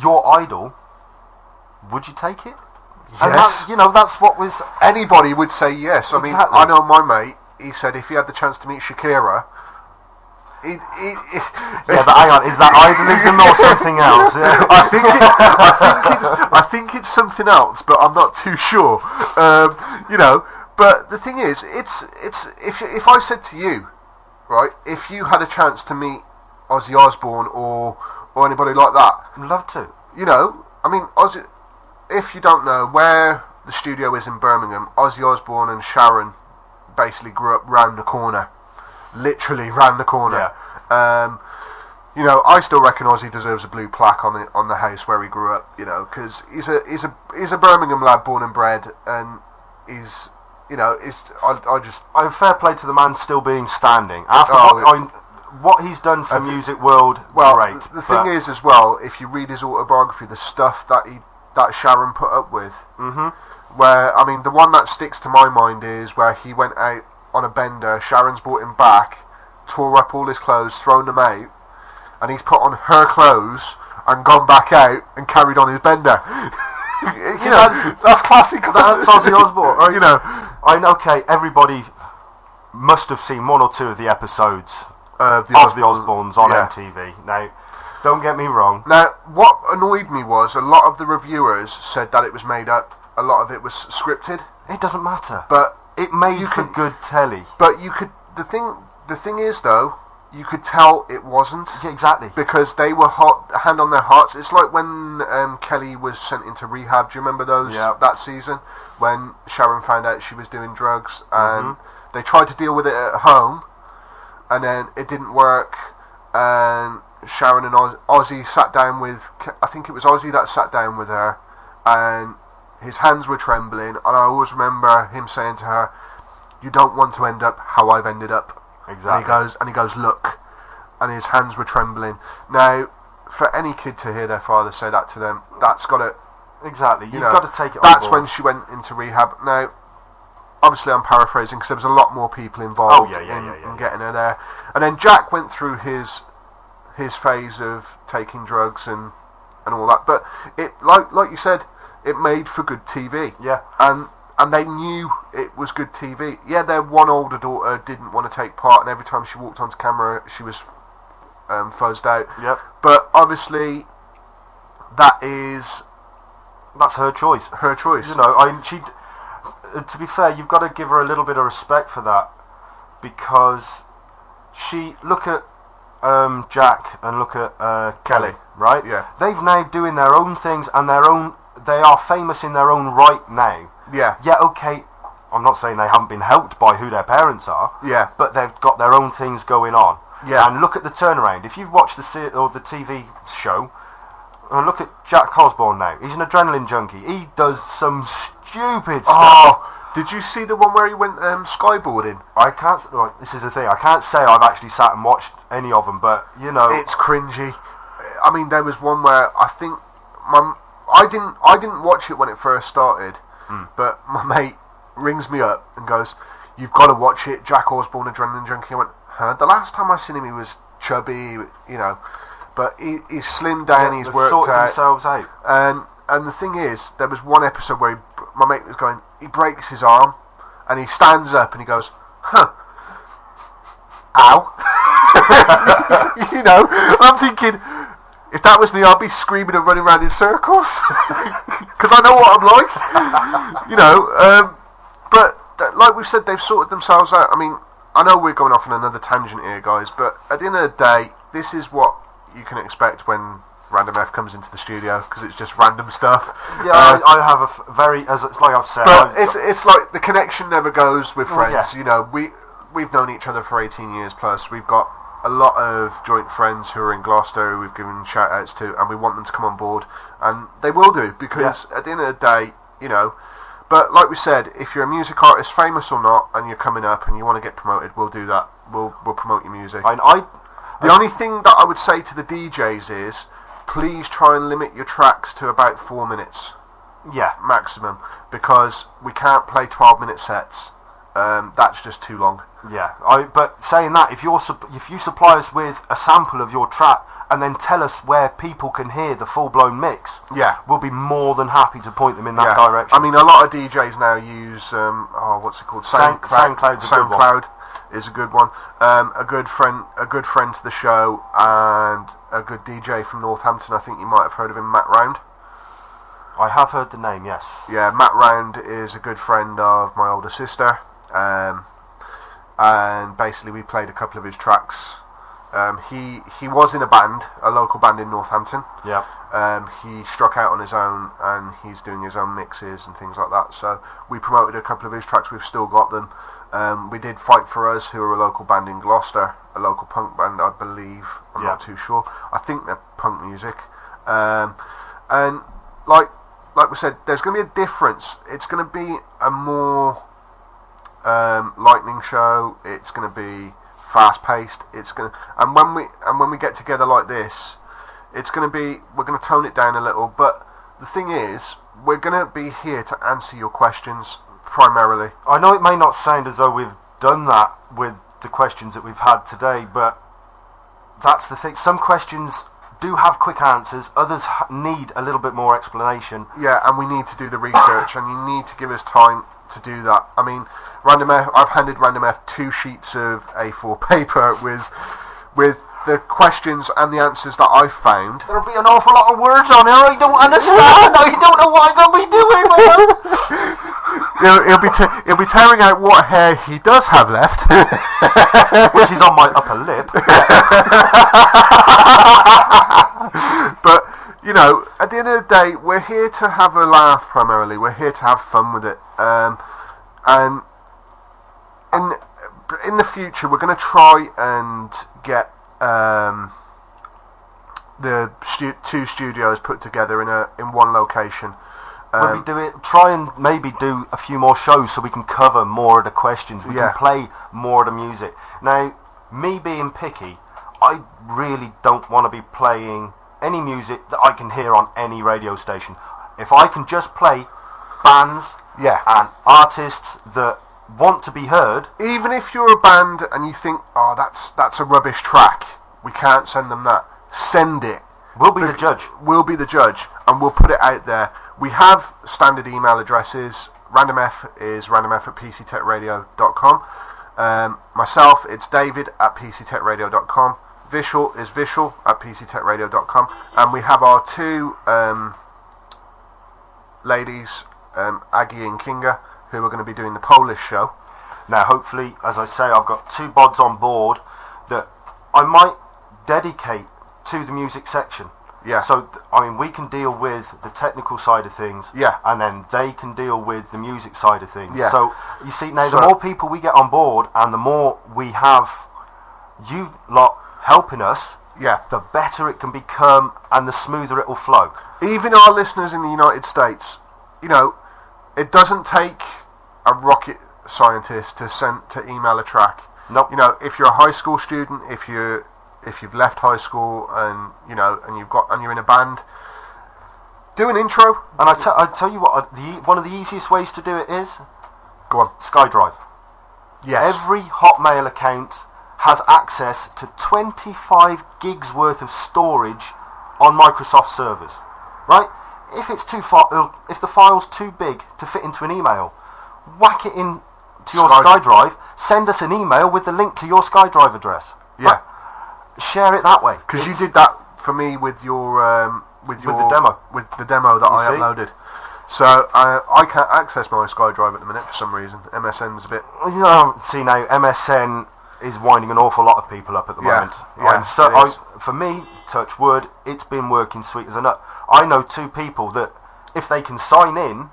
your idol, would you take it? Yes. And that's what was... Anybody would say yes. Exactly. I mean, I know my mate, he said if he had the chance to meet Shakira... Yeah, but hang on, is that idolism or something else? Yeah. I think it's something else, but I'm not too sure. But the thing is, it's if I said to you, right, if you had a chance to meet Ozzy Osbourne or anybody like that, I'd love to. I mean, Ozzy. If you don't know where the studio is in Birmingham, Ozzy Osbourne and Sharon basically grew up round the corner. Literally round the corner. Yeah. I still reckon Ozzy deserves a blue plaque on the house where he grew up. Because he's a Birmingham lad, born and bred, and he's I'm fair play to the man still being standing after what he's done for music world. Well, great. The thing is as well, if you read his autobiography, the stuff that Sharon put up with, where I mean, the one that sticks to my mind is where he went out on a bender, Sharon's brought him back, tore up all his clothes, thrown them out, and he's put on her clothes and gone back out and carried on his bender. That's classic. That's Ozzy Osbourne. Okay, everybody must have seen 1 or 2 of the episodes of the Osbournes on MTV. Now, don't get me wrong. Now, what annoyed me was a lot of the reviewers said that it was made up. A lot of it was scripted. It doesn't matter. But it made for good telly. But you could. The thing is though, you could tell it wasn't. Yeah, exactly. Because they were hand on their hearts. It's like when Kelly was sent into rehab. Do you remember that season when Sharon found out she was doing drugs and they tried to deal with it at home, and then it didn't work. And Sharon and Ozzy sat down with. I think it was Ozzy that sat down with her, and his hands were trembling. And I always remember him saying to her, "You don't want to end up how I've ended up." Exactly. And he goes, "Look," and his hands were trembling. Now, for any kid to hear their father say that to them, that's got to... Exactly, you've got to take it on That's board. when she went into rehab. Now, obviously I'm paraphrasing because there was a lot more people involved in getting her there. And then Jack went through his phase of taking drugs and all that. But it, like you said, it made for good TV. Yeah. And and they knew it was good TV. Yeah, their one older daughter didn't want to take part, and every time she walked onto camera, she was fuzzed out. Yep. But obviously, that's her choice. Her choice. You know, to be fair, you've got to give her a little bit of respect for that, because look at Jack and look at Kelly, right? Yeah. They've now doing their own things and they are famous in their own right now. Yeah. Yeah, okay, I'm not saying they haven't been helped by who their parents are. Yeah. But they've got their own things going on. Yeah. And look at the turnaround. If you've watched the TV show, and look at Jack Osborne now. He's an adrenaline junkie. He does some stupid stuff. Oh, did you see the one where he went skyboarding? I can't. Well, this is the thing. I can't say I've actually sat and watched any of them, but you know, it's cringy. I mean, there was one where I think I didn't watch it when it first started, but my mate rings me up and goes, "You've got to watch it." Jack Osborne, adrenaline junkie. I went, "Huh?" The last time I seen him, he was chubby, you know, but he's slimmed down. He's worked sorted out. themselves out. And the thing is, there was one episode where my mate was going, he breaks his arm, and he stands up and he goes, "Huh, ow." You know, I'm thinking, if that was me, I'd be screaming and running around in circles, because I know what I'm like. You know, but like we said, they've sorted themselves out. I mean, I know we're going off on another tangent here, guys, but at the end of the day, this is what you can expect when Random F comes into the studio, because it's just random stuff. Yeah, I have a very, as it's like I've said, but it's like the connection never goes with friends. Yeah. You know, we've known each other for 18 years plus. We've got a lot of joint friends who are in Gloucester, who we've given shout outs to, and we want them to come on board, and they will do, because at the end of the day, you know. But like we said, if you're a music artist, famous or not, and you're coming up and you want to get promoted, we'll do that. We'll promote your music. The only thing that I would say to the DJs is, please try and limit your tracks to about 4 minutes. Yeah, maximum, because we can't play 12-minute sets. That's just too long. Yeah, but saying that, if you supply us with a sample of your track and then tell us where people can hear the full-blown mix, we'll be more than happy to point them in that direction. I mean, a lot of DJs now use what's it called? SoundCloud is a good one. A good friend to the show, and a good DJ from Northampton. I think you might have heard of him, Matt Round. I have heard the name, yes. Yeah, Matt Round is a good friend of my older sister, and basically we played a couple of his tracks. He was in a band, a local band in Northampton. Yeah. He struck out on his own, and he's doing his own mixes and things like that. So we promoted a couple of his tracks. We've still got them. We did Fight For Us, who are a local band in Gloucester, a local punk band, I believe. I'm not too sure. I think they're punk music. And like we said, there's going to be a difference. It's going to be a more lightning show. It's going to be fast-paced. And when we get together like this, we're going to tone it down a little. But the thing is, we're going to be here to answer your questions primarily. I know it may not sound as though we've done that with the questions that we've had today, but that's the thing. Some questions do have quick answers, others need a little bit more explanation. Yeah, and we need to do the research, and you need to give us time to do that. I mean, I've handed Random F 2 sheets of A4 paper with the questions and the answers that I've found. There'll be an awful lot of words on here I don't understand. I don't know what I'm going to be doing with them. He'll be tearing out what hair he does have left, which is on my upper lip. But you know, at the end of the day, we're here to have a laugh primarily. We're here to have fun with it, and in the future, we're going to try and get the 2 studios put together in one location. When we try and maybe do a few more shows so we can cover more of the questions. We can play more of the music. Now, me being picky, I really don't want to be playing any music that I can hear on any radio station. If I can just play bands and artists that want to be heard. Even if you're a band and you think, oh, that's a rubbish track, we can't send them that. Send it. We'll be the judge. We'll be the judge, and we'll put it out there. We have standard email addresses. RandomF is randomf@PCTechRadio.com. Myself, it's David at PCTechRadio.com. Vishal is Vishal at PCTechRadio.com. And we have our two ladies, Aggie and Kinga, who are going to be doing the Polish show. Now, hopefully, as I say, I've got two bods on board that I might dedicate to the music section. Yeah. So, we can deal with the technical side of things. Yeah. And then they can deal with the music side of things. Yeah. So, you see, now the more people we get on board and the more we have you lot helping us, the better it can become and the smoother it will flow. Even our listeners in the United States, it doesn't take a rocket scientist to email a track. Nope. If you're a high school student, if you've left high school and you're in a band, do an intro. And I tell you what, one of the easiest ways to do it is go on SkyDrive. Yes. Every Hotmail account has access to 25 gigs worth of storage on Microsoft servers. Right? If it's if the file's too big to fit into an email, whack it in to your SkyDrive. Send us an email with the link to your SkyDrive address. Yeah. Share it that way. Because you did that for me with your with the demo that I uploaded. So I can't access my SkyDrive at the minute for some reason. MSN's a bit. See now, MSN is winding an awful lot of people up at the moment. Yeah. And so for me, touch wood, it's been working sweet as a nut. I know two people that if they can sign in,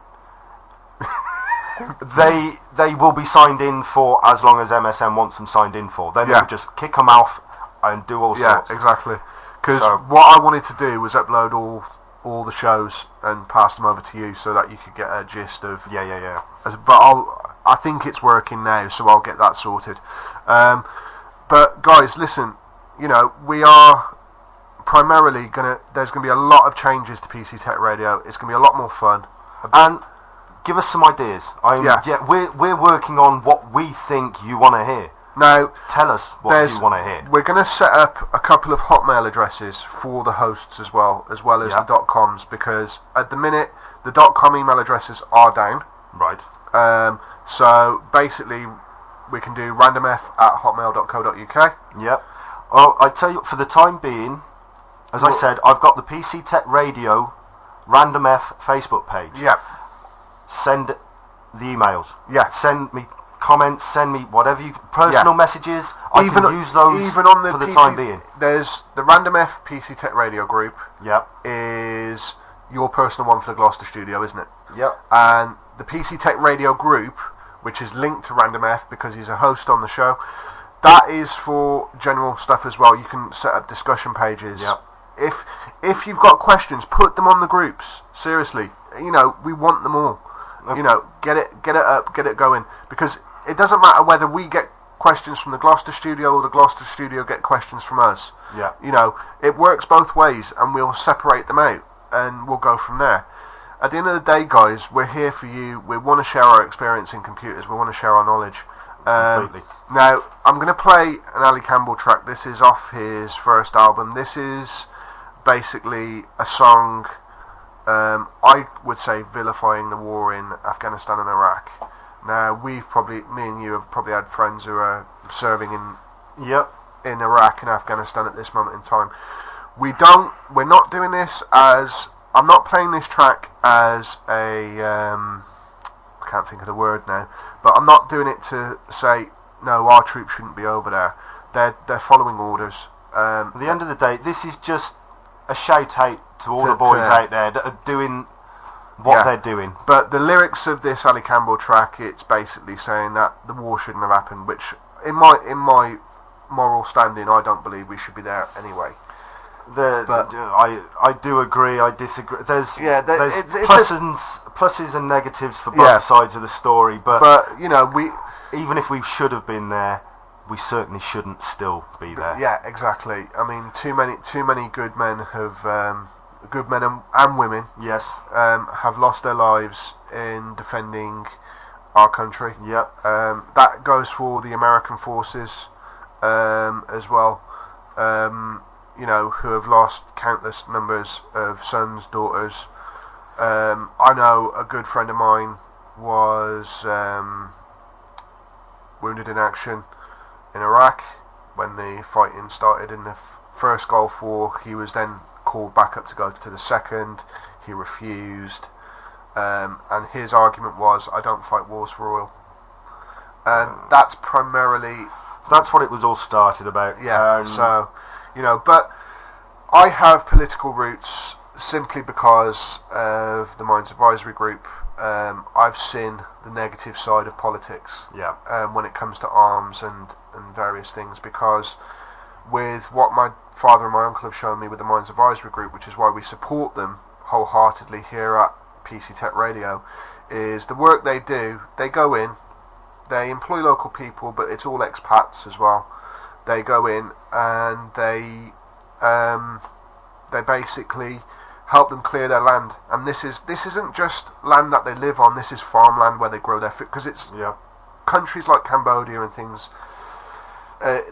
they will be signed in for as long as MSN wants them signed in for. Then they'll just kick them off and do all sorts. Yeah, exactly. Because what I wanted to do was upload all the shows and pass them over to you so that you could get a gist of... Yeah. But I think it's working now, so I'll get that sorted. But guys, listen, we are primarily there's going to be a lot of changes to PC Tech Radio. It's going to be a lot more fun. And give us some ideas. We're working on what we think you want to hear. Now, tell us what you want to hear. We're going to set up a couple of Hotmail addresses for the hosts as well as the .coms, because at the minute the .com email addresses are down. Right. So basically, we can do randomf@hotmail.co.uk. Yep. Oh, I tell you, for the time being, as I said, I've got the PC Tech Radio RandomF Facebook page. Yeah. Send the emails. Yeah. Send me comments, send me whatever personal messages. I can use those even on the for the time being. There's the RandomF PC Tech Radio group. Yep. Is your personal one for the Gloucester studio, isn't it? Yep. And the PC Tech Radio group, which is linked to RandomF because he's a host on the show, that is for general stuff as well. You can set up discussion pages. Yep. If you've got questions, put them on the groups. Seriously, we want them all. Get it up, get it going, because it doesn't matter whether we get questions from the Gloucester studio or the Gloucester studio get questions from us. Yeah. It works both ways, and we'll separate them out and we'll go from there. At the end of the day, guys, we're here for you. We want to share our experience in computers. We want to share our knowledge. Completely. Now, I'm going to play an Ali Campbell track. This is off his first album. This is basically a song, I would say, vilifying the war in Afghanistan and Iraq. Now, me and you have probably had friends who are serving in Iraq and Afghanistan at this moment in time. We're not doing this as... I'm not playing this track as a... I can't think of the word now. But I'm not doing it to say, no, our troops shouldn't be over there. They're following orders. At the end of the day, this is just a shout out to all the boys out there that are doing what they're doing. But the lyrics of this Ali Campbell track, it's basically saying that the war shouldn't have happened, which in my moral standing, I don't believe we should be there anyway. I do agree. I disagree. There's pluses and negatives for both sides of the story. But even if we should have been there, we certainly shouldn't still be there. Yeah, exactly. I mean, too many good men and women. Yes. Have lost their lives in defending our country. Yep. That goes for the American forces as well. Who have lost countless numbers of sons, daughters. I know a good friend of mine was wounded in action in Iraq when the fighting started in the first Gulf War. He was then called back up to go to the second. He refused, and his argument was, I don't fight wars for oil. And that's what it was all started about. Yeah, so, but I have political roots simply because of the Mines Advisory Group. I've seen the negative side of politics when it comes to arms and various things, because with what my father and my uncle have shown me with the Mines Advisory Group, which is why we support them wholeheartedly here at PCTechRadio, is the work they do. They go in, they employ local people, but it's all expats as well. They go in and they basically help them clear their land, and this isn't just land that they live on. This is farmland where they grow their food, because it's countries like Cambodia and things.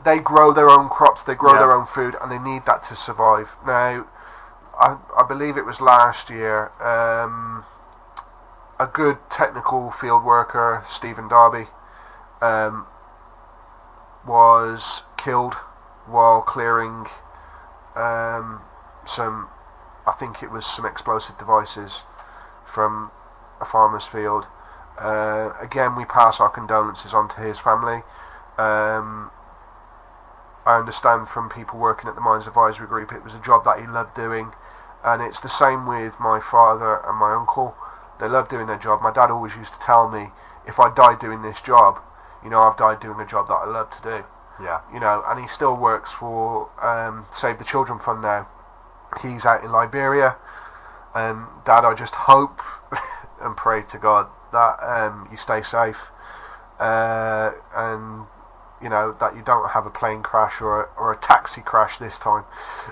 They grow their own crops, they grow their own food, and they need that to survive. Now, I believe it was last year, a good technical field worker, Stephen Darby, was killed while clearing some, I think it was some explosive devices from a farmer's field. Again, we pass our condolences on to his family. I understand from people working at the Mines Advisory Group, it was a job that he loved doing, and it's the same with my father and my uncle. They love doing their job. My dad always used to tell me, if I died doing this job, I've died doing a job that I love to do. Yeah. And he still works for Save the Children Fund now. He's out in Liberia, and Dad, I just hope and pray to God that you stay safe, and that you don't have a plane crash or a taxi crash this time.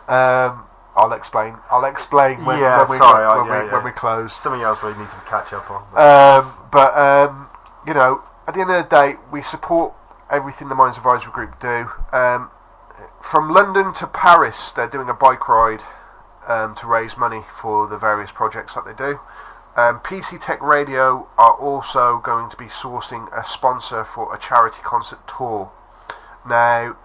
I'll explain when we close. Something else we need to catch up on. At the end of the day, we support everything the Mines Advisory Group do. From London to Paris, they're doing a bike ride to raise money for the various projects that they do. PCTechRadio are also going to be sourcing a sponsor for a charity concert tour. Now,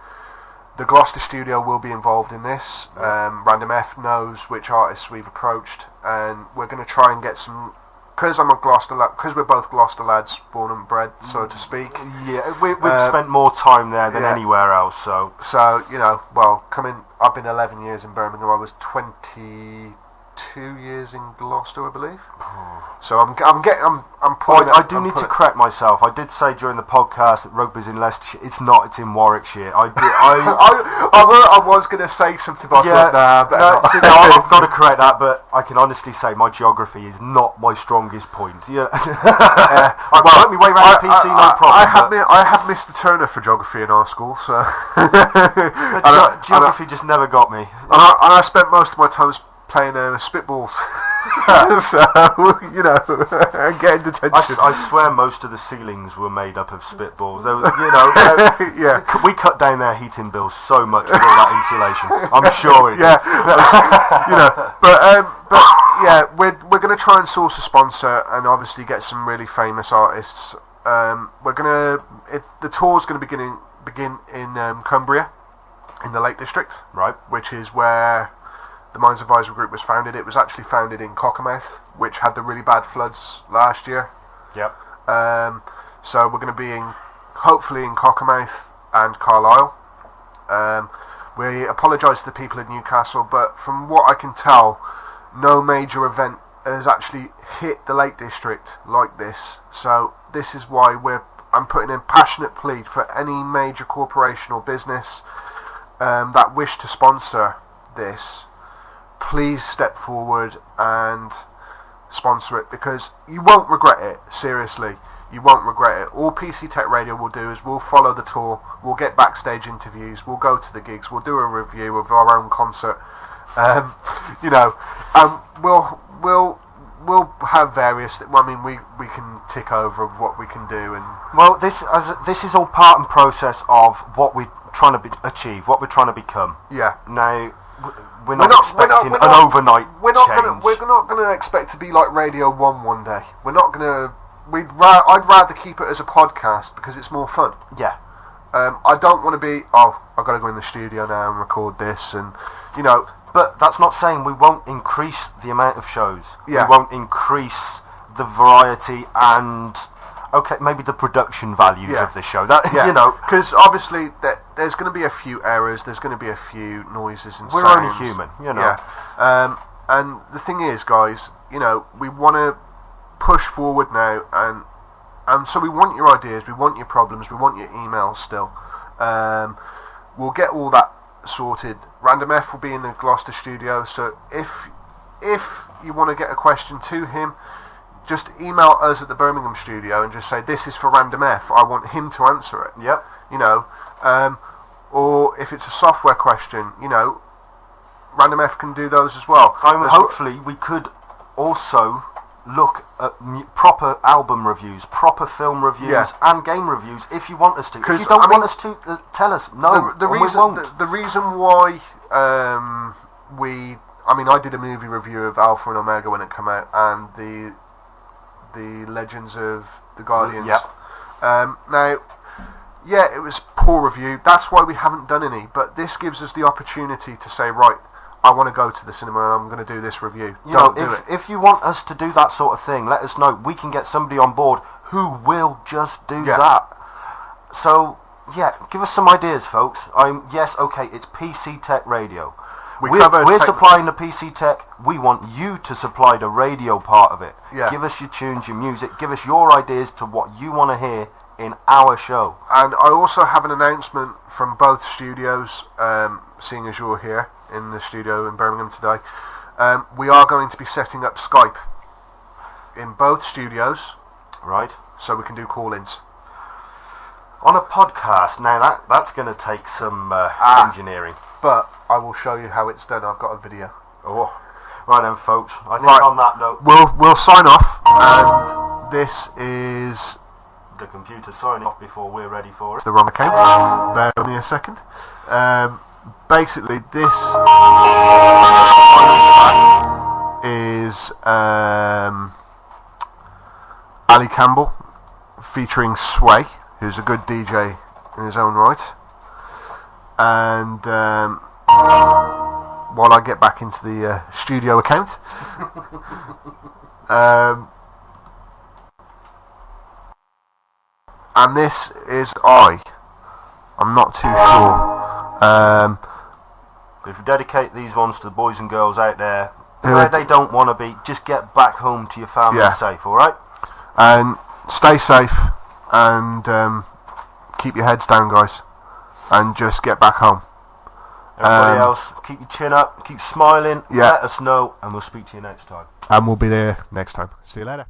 the Gloucester studio will be involved in this. Random F knows which artists we've approached, and we're going to try and get some. Because I'm a Gloucester lad, because we're both Gloucester lads, born and bred, so to speak. Yeah, we've spent more time there than anywhere else. So I've been 11 years in Birmingham. I was 22 years in Gloucester, I believe. So I'm pulling. I do need to correct myself. I did say during the podcast that rugby's in Leicestershire. It's not. It's in Warwickshire. I was going to say something, but I've got to correct that. But I can honestly say my geography is not my strongest point. Yeah, I worked my way around PC, no problem. I had Mr. Turner for geography in our school, so geography just never got me. And I spent most of my time playing spitballs. So, and getting detention. I swear most of the ceilings were made up of spitballs. There was, we cut down their heating bills so much with all that insulation. I'm sure it did. We're going to try and source a sponsor and obviously get some really famous artists. The tour's going to begin in Cumbria, in the Lake District, right, which is where the Mines Advisory Group was founded. It was actually founded in Cockermouth, which had the really bad floods last year. Yep. So we're going to be hopefully in Cockermouth and Carlisle. We apologise to the people in Newcastle, but from what I can tell, no major event has actually hit the Lake District like this. So this is why I'm putting in passionate plea for any major corporation or business that wish to sponsor this. Please step forward and sponsor it, because you won't regret it. Seriously, you won't regret it. All PCTechRadio will do is we'll follow the tour, we'll get backstage interviews, we'll go to the gigs, we'll do a review of our own concert. We'll have various. We can tick over of what we can do, and this is all part and process of what we're trying to achieve, what we're trying to become. Yeah. Now. We're not expecting an overnight change. We're not going to expect to be like Radio 1 one day. We're not going I'd rather keep it as a podcast because it's more fun. Yeah. I don't want to be, I've got to go in the studio now and record this, and, you know... But that's not saying we won't increase the amount of shows. Yeah. We won't increase the variety and, okay, maybe the production values of the show. That, you know... Because, obviously, there's going to be a few errors, there's going to be a few noises and we're sounds. only human, you know. Yeah. And the thing is, guys, you know, we want to push forward now, and so we want your ideas, we want your problems, we want your emails still. We'll get all that sorted. Random F will be in the Gloucester studio, so if you want to get a question to him, just email us at the Birmingham studio and just say, this is for Random F, I want him to answer it. Yep. You know, or if it's a software question, you know, Random F can do those as well. Hopefully we could also look at proper album reviews, proper film reviews, and game reviews if you want us to. If you don't want us to, tell us. No, the reason, we won't. The reason why I did a movie review of Alpha and Omega when it came out, and the Legends of the Guardians. Now, it was poor review. That's why we haven't done any. But this gives us the opportunity to say, right, I want to go to the cinema and I'm going to do this review. If you want us to do that sort of thing, let us know. We can get somebody on board who will just do that. So, give us some ideas, folks. It's PCTechRadio. We're supplying the PC Tech. We want you to supply the radio part of it. Give us your tunes, your music. Give us your ideas to what you want to hear in our show. And I also have an announcement from both studios, seeing as you're here in the studio in Birmingham today. We are going to be setting up Skype in both studios. Right. So we can do call-ins. On a podcast, now that's going to take some engineering. But I will show you how it's done. I've got a video. Oh, right then, folks. I think on that note, we'll sign off, and this is the computer signing off before we're ready for it. The wrong account. Bear with me a second. Basically, this is Ali Campbell featuring Sway, who's a good DJ in his own right. And while I get back into the studio account, and this is I'm not too sure. If you dedicate these ones to the boys and girls out there where they don't want to be, just get back home to your family safe, alright? And stay safe, and keep your heads down, guys, and just get back home. Everybody else, keep your chin up, keep smiling, let us know, and we'll speak to you next time. And we'll be there next time. See you later.